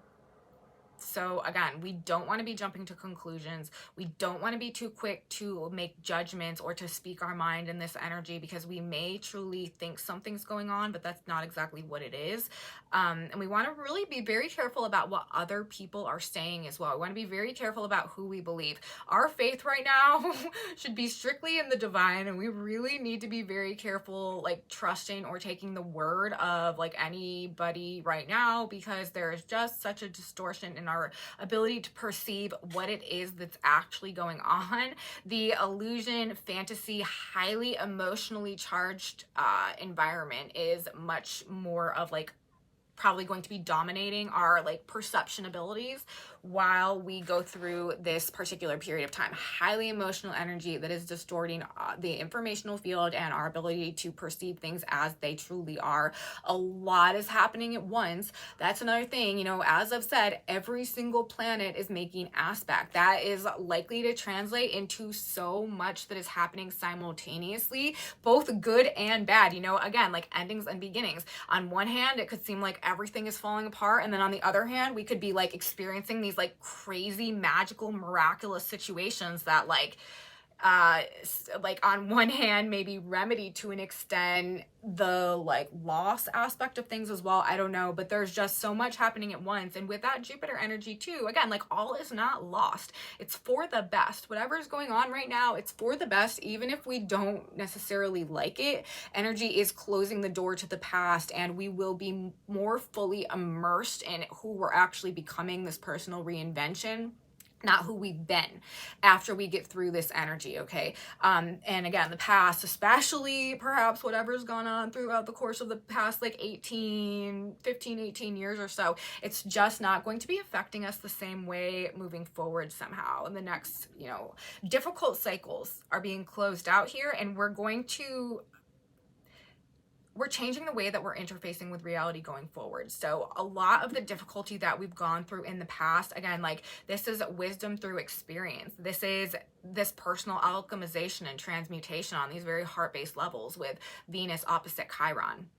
So again, we don't want to be jumping to conclusions. We don't want to be too quick to make judgments or to speak our mind in this energy, because we may truly think something's going on, but that's not exactly what it is. And we want to really be very careful about what other people are saying as well. We want to be very careful about who we believe. Our faith right now should be strictly in the divine, and we really need to be very careful, like trusting or taking the word of like anybody right now, because there is just such a distortion in our ability to perceive what it is that's actually going on. The illusion, fantasy, highly emotionally charged environment is much more of like probably going to be dominating our like perception abilities while we go through this particular period of time. Highly emotional energy that is distorting the informational field and our ability to perceive things as they truly are. A lot is happening at once. That's another thing, you know, as I've said, every single planet is making aspect. That is likely to translate into so much that is happening simultaneously, both good and bad. You know, again, like endings and beginnings. On one hand, it could seem like everything is falling apart, and then on the other hand, we could be like experiencing these like crazy magical miraculous situations that like like on one hand maybe remedy to an extent the like loss aspect of things as well. I don't know, but there's just so much happening at once. And with that Jupiter energy too, again, like all is not lost. It's for the best. Whatever is going on right now, it's for the best. Even if we don't necessarily like it, energy is closing the door to the past, and we will be more fully immersed in who we're actually becoming, this personal reinvention, not who we've been, after we get through this energy. Okay. And again, the past, especially perhaps whatever's gone on throughout the course of the past like 15 years or so, it's just not going to be affecting us the same way moving forward somehow. And the next, you know, difficult cycles are being closed out here, and we're changing the way that we're interfacing with reality going forward. So a lot of the difficulty that we've gone through in the past, again, like this is wisdom through experience. This is this personal alchemization and transmutation on these very heart-based levels with Venus opposite Chiron.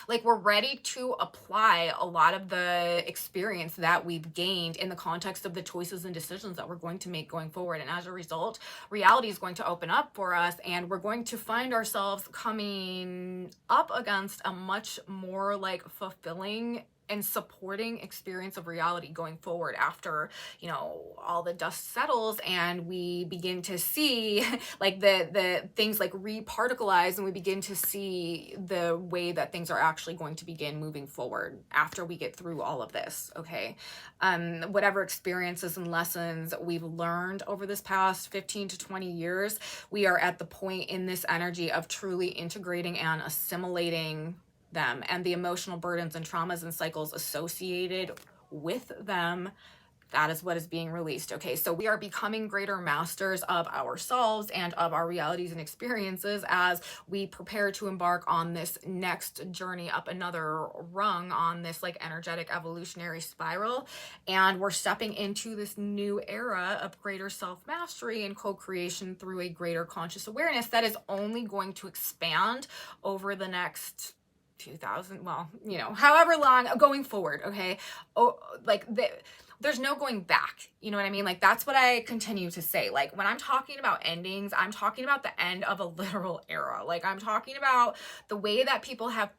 Like we're ready to apply a lot of the experience that we've gained in the context of the choices and decisions that we're going to make going forward. And as a result, reality is going to open up for us, and we're going to find ourselves coming up against a much more like fulfilling and supporting experience of reality going forward after, you know, all the dust settles and we begin to see like the things like reparticleize, and we begin to see the way that things are actually going to begin moving forward after we get through all of this. Okay. Whatever experiences and lessons we've learned over this past 15 to 20 years, we are at the point in this energy of truly integrating and assimilating them, and the emotional burdens and traumas and cycles associated with them. That is what is being released. Okay, so we are becoming greater masters of ourselves and of our realities and experiences as we prepare to embark on this next journey up another rung on this like energetic evolutionary spiral. And we're stepping into this new era of greater self-mastery and co-creation through a greater conscious awareness that is only going to expand over the next 2000, well, you know, however long going forward. Okay. Oh, like there's no going back. You know what I mean? Like that's what I continue to say. Like when I'm talking about endings, I'm talking about the end of a literal era. Like I'm talking about the way that people have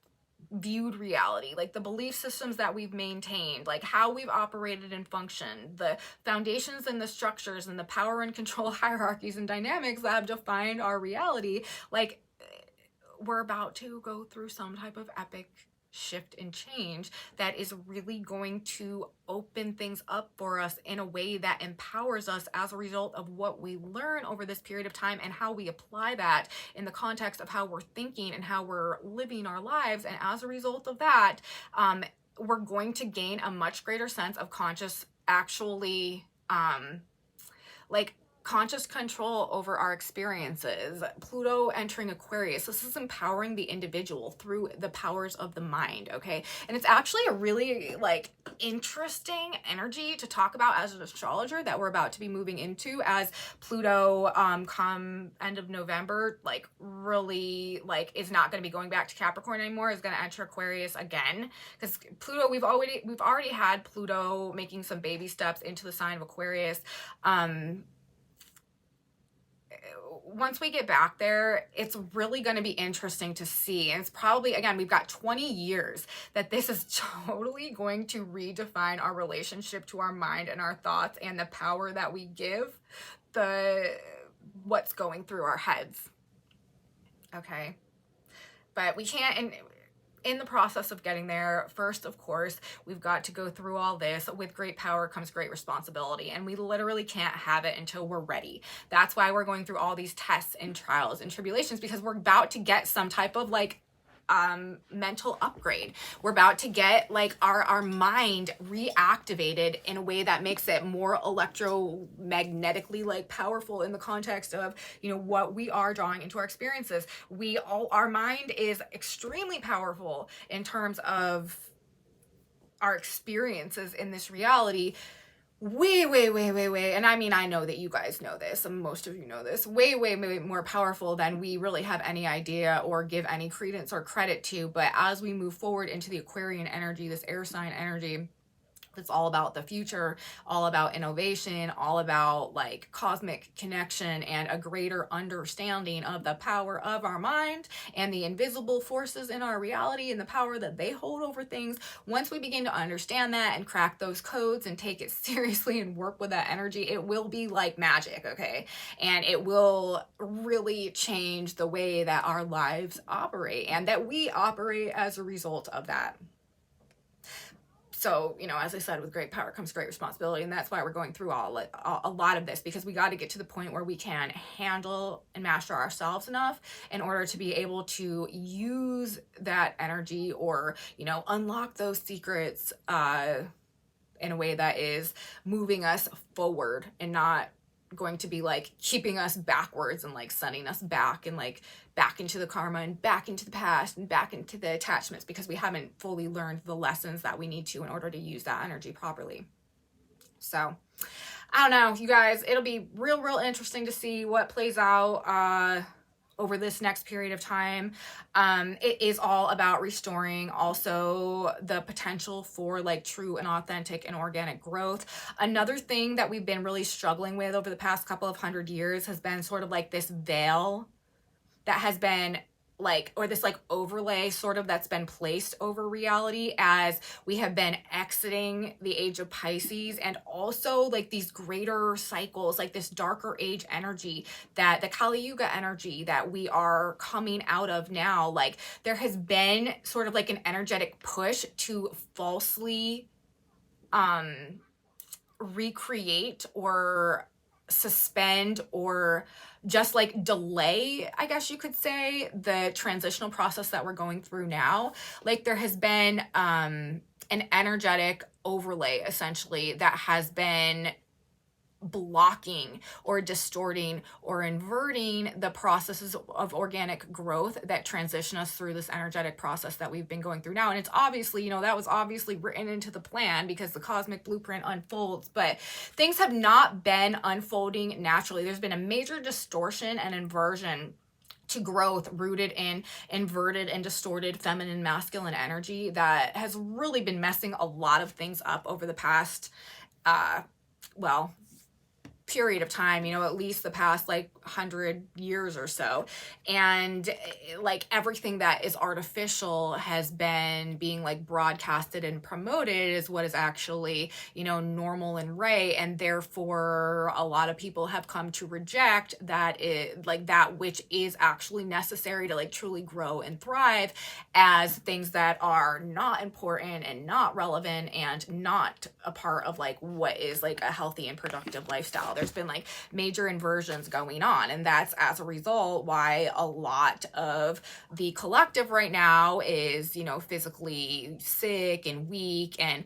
viewed reality, like the belief systems that we've maintained, like how we've operated and functioned, the foundations and the structures and the power and control hierarchies and dynamics that have defined our reality. Like we're about to go through some type of epic shift and change that is really going to open things up for us in a way that empowers us as a result of what we learn over this period of time and how we apply that in the context of how we're thinking and how we're living our lives. And as a result of that, we're going to gain a much greater sense of conscious, actually, like conscious control over our experiences. Pluto entering Aquarius, this is empowering the individual through the powers of the mind. Okay, and it's actually a really like interesting energy to talk about as an astrologer that we're about to be moving into, as Pluto come end of November like really like is not going to be going back to Capricorn anymore, is going to enter Aquarius again, because Pluto, we've already had Pluto making some baby steps into the sign of Aquarius. Once we get back there, it's really going to be interesting to see. And it's probably, again, we've got 20 years that this is totally going to redefine our relationship to our mind and our thoughts and the power that we give what's going through our heads. Okay. But we can't, and in the process of getting there, first, of course, we've got to go through all this. With great power comes great responsibility, and we literally can't have it until we're ready. That's why we're going through all these tests and trials and tribulations, because we're about to get some type of like mental upgrade. We're about to get like our mind reactivated in a way that makes it more electromagnetically like powerful in the context of, you know, what we are drawing into our experiences. Our mind is extremely powerful in terms of our experiences in this reality. Way, and I mean, I know that you guys know this, and most of you know this, way more powerful than we really have any idea or give any credence or credit to. But as we move forward into the Aquarian energy, this air sign energy, It's all about the future, all about innovation, all about like cosmic connection and a greater understanding of the power of our mind and the invisible forces in our reality and the power that they hold over things. Once we begin to understand that and crack those codes and take it seriously and work with that energy, it will be like magic, okay? And it will really change the way that our lives operate and that we operate as a result of that. So, you know, as I said, with great power comes great responsibility. And that's why we're going through a lot of this, because we got to get to the point where we can handle and master ourselves enough in order to be able to use that energy or, you know, unlock those secrets in a way that is moving us forward and not going to be like keeping us backwards and like sending us back and like back into the karma and back into the past and back into the attachments, because we haven't fully learned the lessons that we need to in order to use that energy properly. So I don't know, you guys, it'll be real interesting to see what plays out over this next period of time. It is all about restoring also the potential for like true and authentic and organic growth. Another thing that we've been really struggling with over the past couple of 100 years has been sort of like this veil that has been like, or this like overlay sort of that's been placed over reality as we have been exiting the age of Pisces, and also like these greater cycles, like this darker age energy, that the Kali Yuga energy that we are coming out of now. Like there has been sort of like an energetic push to falsely recreate or suspend or just like delay, I guess you could say, the transitional process that we're going through now. Like there has been an energetic overlay essentially that has been blocking or distorting or inverting the processes of organic growth that transition us through this energetic process that we've been going through now. And it's obviously, you know, that was obviously written into the plan because the cosmic blueprint unfolds, but things have not been unfolding naturally. There's been a major distortion and inversion to growth rooted in inverted and distorted feminine masculine energy that has really been messing a lot of things up over the past period of time, you know, at least the past like 100 years or so. And like everything that is artificial has been being like broadcasted and promoted as what is actually, you know, normal and right. And therefore a lot of people have come to reject that like that which is actually necessary to like truly grow and thrive as things that are not important and not relevant and not a part of like what is like a healthy and productive lifestyle. There's been like major inversions going on, and that's as a result why a lot of the collective right now is, you know, physically sick and weak and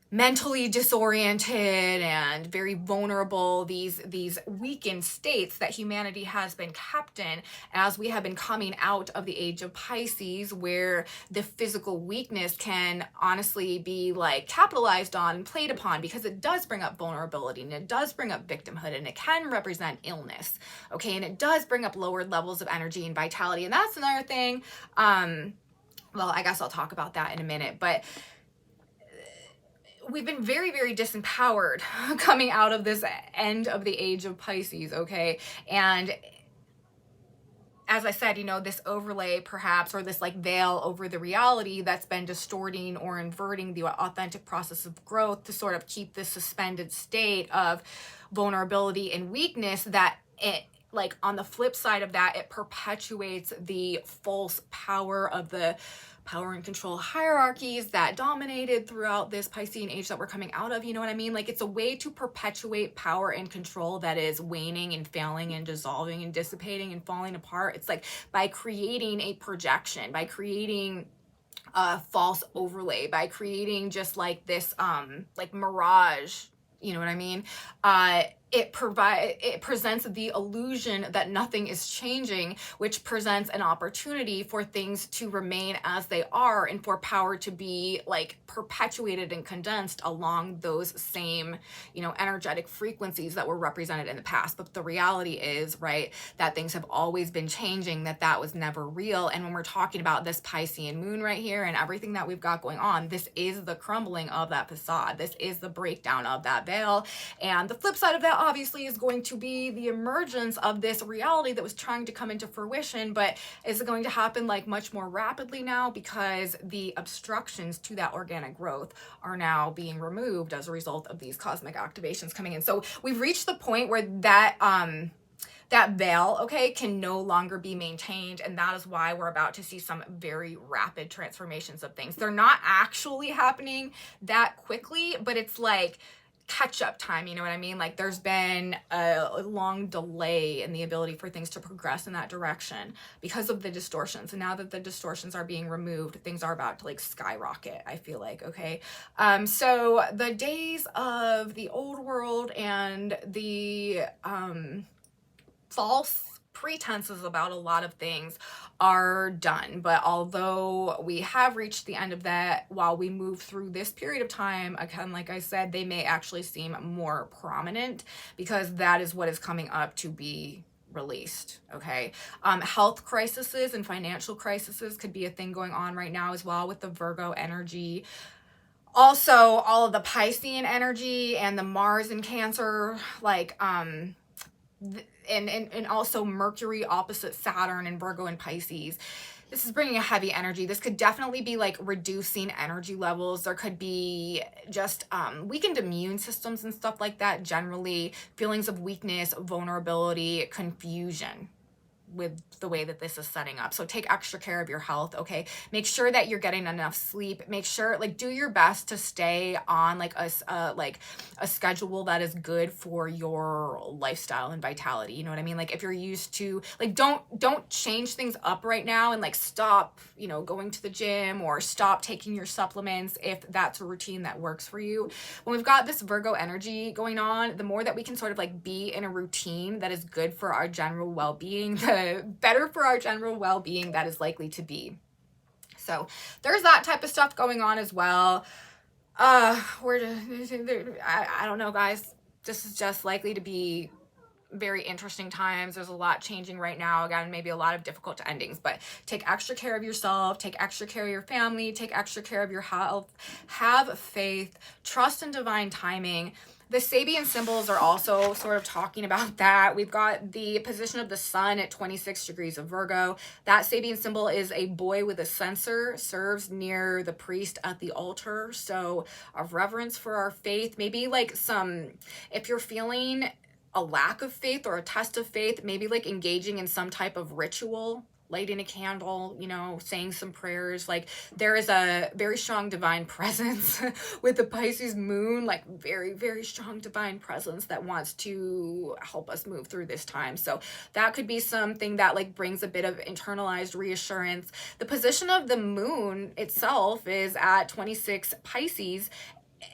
mentally disoriented and very vulnerable, these weakened states that humanity has been kept in as we have been coming out of the age of Pisces, where the physical weakness can honestly be like capitalized on and played upon because it does bring up vulnerability and it does bring up victimhood and it can represent illness, okay, and it does bring up lowered levels of energy and vitality. And that's another thing, well, I guess I'll talk about that in a minute, but we've been very disempowered coming out of this end of the age of Pisces, okay? And as I said, you know, this overlay perhaps, or this like veil over the reality that's been distorting or inverting the authentic process of growth to sort of keep this suspended state of vulnerability and weakness, that it, like on the flip side of that, it perpetuates the false power of the power and control hierarchies that dominated throughout this Piscean age that we're coming out of. You know what I mean? Like it's a way to perpetuate power and control that is waning and failing and dissolving and dissipating and falling apart. It's like by creating a projection, by creating a false overlay, by creating just like this like mirage, you know what I mean? it presents the illusion that nothing is changing, which presents an opportunity for things to remain as they are and for power to be like perpetuated and condensed along those same, you know, energetic frequencies that were represented in the past. But the reality is, right, that things have always been changing, that was never real. And when we're talking about this Piscean moon right here and everything that we've got going on, this is the crumbling of that facade. This is the breakdown of that veil. And the flip side of that obviously is going to be the emergence of this reality that was trying to come into fruition, but is going to happen like much more rapidly now because the obstructions to that organic growth are now being removed as a result of these cosmic activations coming in. So we've reached the point where that veil, okay, can no longer be maintained, and that is why we're about to see some very rapid transformations of things. They're not actually happening that quickly, but it's like catch-up time, you know what I mean? Like there's been a long delay in the ability for things to progress in that direction because of the distortions. And now that the distortions are being removed, things are about to like skyrocket, I feel like, okay? So the days of the old world and the false pretenses about a lot of things are done. But although we have reached the end of that, while we move through this period of time, again, like I said, they may actually seem more prominent because that is what is coming up to be released, okay? Health crises and financial crises could be a thing going on right now as well with the Virgo energy. Also, all of the Piscean energy and the Mars in Cancer, like, and also Mercury opposite Saturn and Virgo and Pisces. This is bringing a heavy energy. This could definitely be like reducing energy levels. There could be just weakened immune systems and stuff like that. Generally, feelings of weakness, vulnerability, confusion with the way that this is setting up. So take extra care of your health, okay? Make sure that you're getting enough sleep. Make sure, like, do your best to stay on like a schedule that is good for your lifestyle and vitality. You know what I mean? Like if you're used to, like, don't change things up right now and like stop, you know, going to the gym or stop taking your supplements if that's a routine that works for you. When we've got this Virgo energy going on, the more that we can sort of like be in a routine that is good for our general well-being, the better for our general well-being that is likely to be. So there's that type of stuff going on as well. I don't know, guys. This is just likely to be very interesting times. There's a lot changing right now. Again, maybe a lot of difficult endings, but take extra care of yourself, take extra care of your family, take extra care of your health, have faith, trust in divine timing. The Sabian symbols are also sort of talking about that. We've got the position of the sun at 26 degrees of Virgo. That Sabian symbol is a boy with a censer, serves near the priest at the altar. So of reverence for our faith, maybe like some, if you're feeling a lack of faith or a test of faith, maybe like engaging in some type of ritual, lighting a candle, you know, saying some prayers. Like there is a very strong divine presence with the Pisces moon, like very, very strong divine presence that wants to help us move through this time. So that could be something that like brings a bit of internalized reassurance. The position of the moon itself is at 26 Pisces.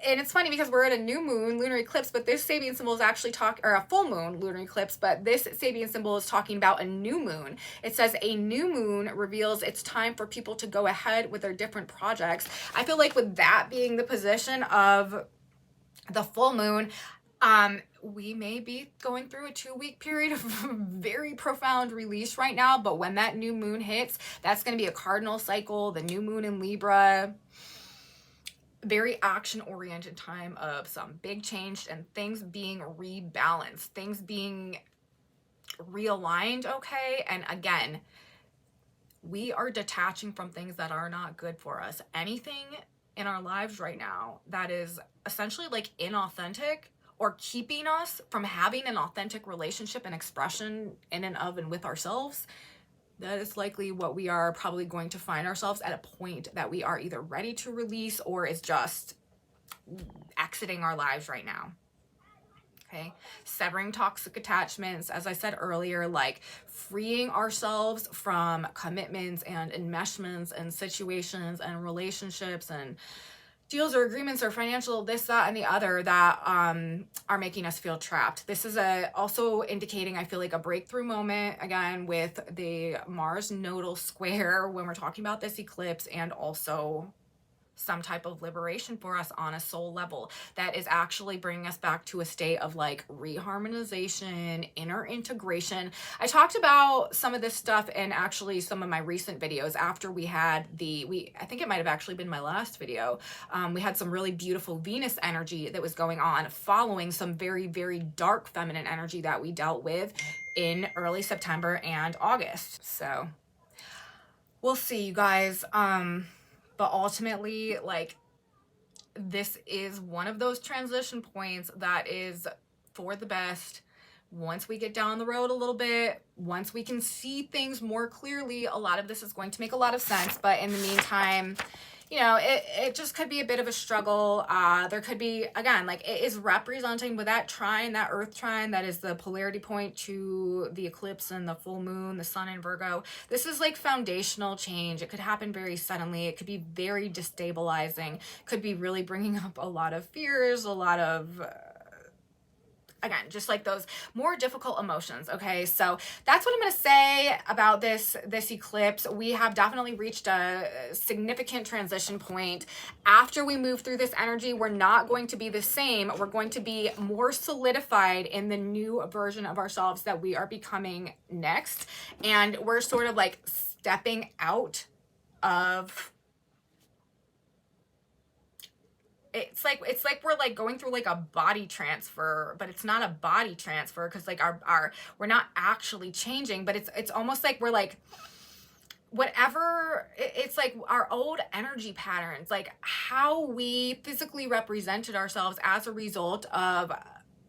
And it's funny because we're at a new moon lunar eclipse, but this Sabian symbol is actually or a full moon lunar eclipse, but this Sabian symbol is talking about a new moon. It says a new moon reveals it's time for people to go ahead with their different projects. I feel like with that being the position of the full moon, we may be going through a 2-week period of very profound release right now, but when that new moon hits, that's going to be a cardinal cycle, the new moon in Libra. Very action-oriented time of some big change and things being rebalanced, things being realigned, okay? And again, we are detaching from things that are not good for us. Anything in our lives right now that is essentially like inauthentic or keeping us from having an authentic relationship and expression in and of and with ourselves, that is likely what we are probably going to find ourselves at a point that we are either ready to release or is just exiting our lives right now. Okay, severing toxic attachments, as I said earlier, like freeing ourselves from commitments and enmeshments and situations and relationships and deals or agreements or financial this, that, and the other that are making us feel trapped. This is also indicating, I feel like, a breakthrough moment, again, with the Mars nodal square when we're talking about this eclipse, and also some type of liberation for us on a soul level that is actually bringing us back to a state of like reharmonization, inner integration. I talked about some of this stuff in actually some of my recent videos after we had I think it might have actually been my last video. We had some really beautiful Venus energy that was going on following some very, very dark feminine energy that we dealt with in early September and August. So we'll see, you guys. But ultimately, like, this is one of those transition points that is for the best. Once we get down the road a little bit, once we can see things more clearly, a lot of this is going to make a lot of sense. But in the meantime, you know, it just could be a bit of a struggle. There could be, again, like, it is representing with that trine, that earth trine, that is the polarity point to the eclipse and the full moon, the sun in Virgo. This is like foundational change. It could happen very suddenly. It could be very destabilizing. Could be really bringing up a lot of fears, a lot of again, just like those more difficult emotions. Okay, so that's what I'm going to say about this eclipse. We have definitely reached a significant transition point. After we move through this energy, we're not going to be the same. We're going to be more solidified in the new version of ourselves that we are becoming next. And we're sort of like stepping out of, it's like we're like going through like a body transfer, but it's not a body transfer, because like our we're not actually changing, but it's almost like we're like, whatever, it's like our old energy patterns, like how we physically represented ourselves as a result of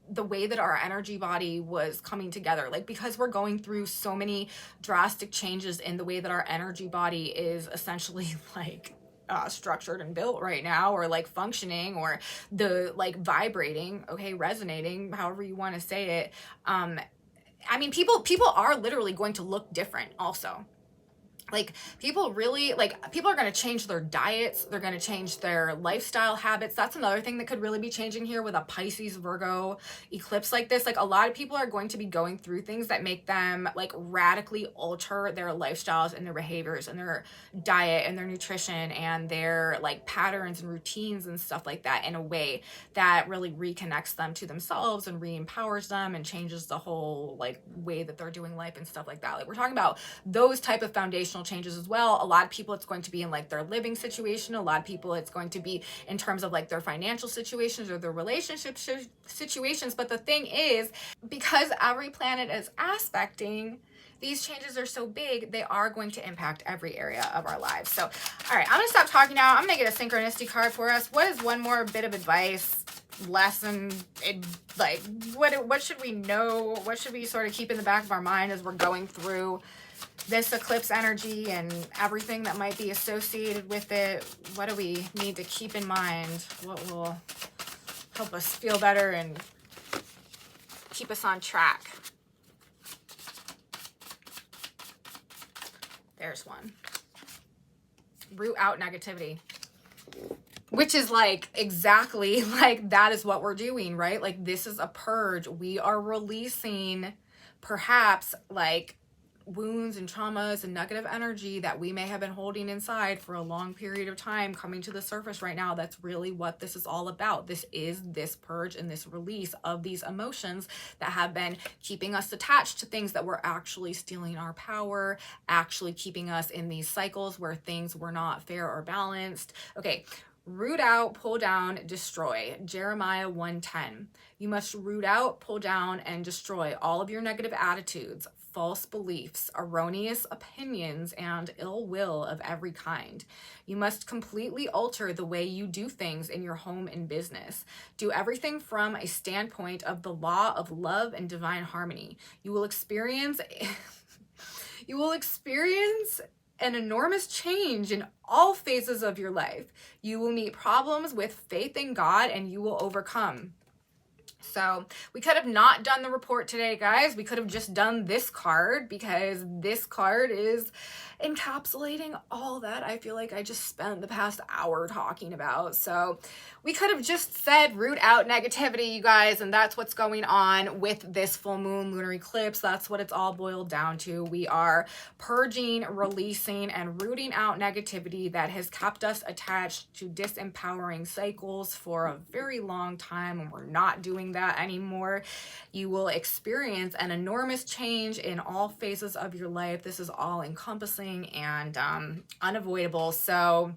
the way that our energy body was coming together. Like, because we're going through so many drastic changes in the way that our energy body is essentially like structured and built right now, or like functioning, or the like vibrating, okay, resonating, however you want to say it. I mean, people are literally going to look different also. Like, people are going to change their diets. They're going to change their lifestyle habits. That's another thing that could really be changing here with a Pisces Virgo eclipse like this. Like, a lot of people are going to be going through things that make them like radically alter their lifestyles and their behaviors and their diet and their nutrition and their like patterns and routines and stuff like that, in a way that really reconnects them to themselves and re-empowers them and changes the whole like way that they're doing life and stuff like that. Like, we're talking about those type of foundational changes as well. A lot of people, it's going to be in like their living situation. A lot of people, it's going to be in terms of like their financial situations or their relationship situations. But the thing is, because every planet is aspecting, these changes are so big, they are going to impact every area of our lives. So, all right, I'm going to stop talking now. I'm going to get a synchronicity card for us. What is one more bit of advice, lesson, like, what should we know? What should we sort of keep in the back of our mind as we're going through this eclipse energy and everything that might be associated with it? What do we need to keep in mind? What will help us feel better and keep us on track? There's one. Root out negativity. Which is like exactly like that is what we're doing, right? Like, this is a purge. We are releasing perhaps like wounds and traumas and negative energy that we may have been holding inside for a long period of time, coming to the surface right now. That's really what this is all about. This is this purge and this release of these emotions that have been keeping us attached to things that were actually stealing our power, actually keeping us in these cycles where things were not fair or balanced. Okay, root out, pull down, destroy. Jeremiah 1:10. You must root out, pull down, and destroy all of your negative attitudes, false beliefs, erroneous opinions, and ill will of every kind. You must completely alter the way you do things in your home and business. Do everything from a standpoint of the law of love and divine harmony. You will experience an enormous change in all phases of your life. You will meet problems with faith in God, and you will overcome. So we could have not done the report today, guys. We could have just done this card because this card is encapsulating all that I feel like I just spent the past hour talking about. So we could have just said root out negativity, you guys, and that's what's going on with this full moon lunar eclipse. That's what it's all boiled down to. We are purging, releasing, and rooting out negativity that has kept us attached to disempowering cycles for a very long time, and we're not doing that anymore. You will experience an enormous change in all phases of your life. This is all encompassing and unavoidable. So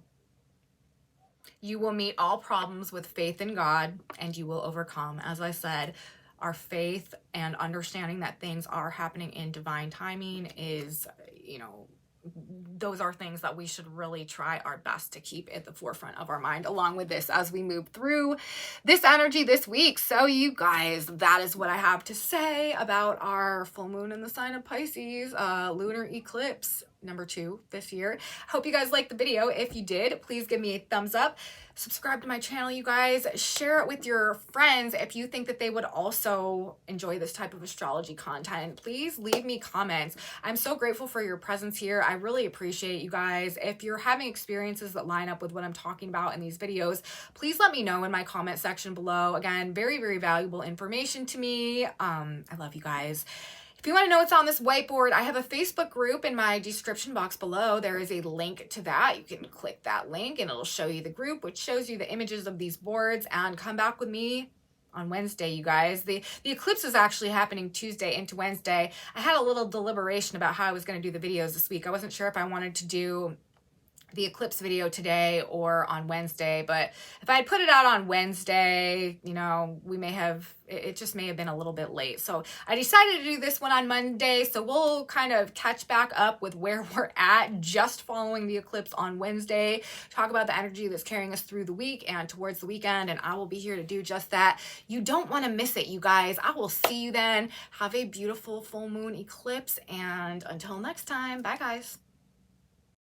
you will meet all problems with faith in God, and you will overcome. As I said, our faith and understanding that things are happening in divine timing is, you know, those are things that we should really try our best to keep at the forefront of our mind along with this as we move through this energy this week. So you guys, that is what I have to say about our full moon in the sign of Pisces, lunar eclipse number 2 this year. Hope you guys liked the video. If you did, please give me a thumbs up. Subscribe to my channel, you guys. Share it with your friends if you think that they would also enjoy this type of astrology content. Please leave me comments. I'm so grateful for your presence here. I really appreciate you guys. If you're having experiences that line up with what I'm talking about in these videos, please let me know in my comment section below. Again, very, very valuable information to me. I love you guys. If you want to know what's on this whiteboard, I have a Facebook group in my description box below. There is a link to that. You can click that link and it'll show you the group, which shows you the images of these boards. And come back with me on Wednesday, you guys. The eclipse is actually happening Tuesday into Wednesday. I had a little deliberation about how I was going to do the videos this week. I wasn't sure if I wanted to do the eclipse video today or on Wednesday, but if I had put it out on Wednesday, you know, it just may have been a little bit late. So I decided to do this one on Monday. So we'll kind of catch back up with where we're at just following the eclipse on Wednesday, talk about the energy that's carrying us through the week and towards the weekend. And I will be here to do just that. You don't want to miss it, you guys. I will see you then. Have a beautiful full moon eclipse. And until next time, bye guys.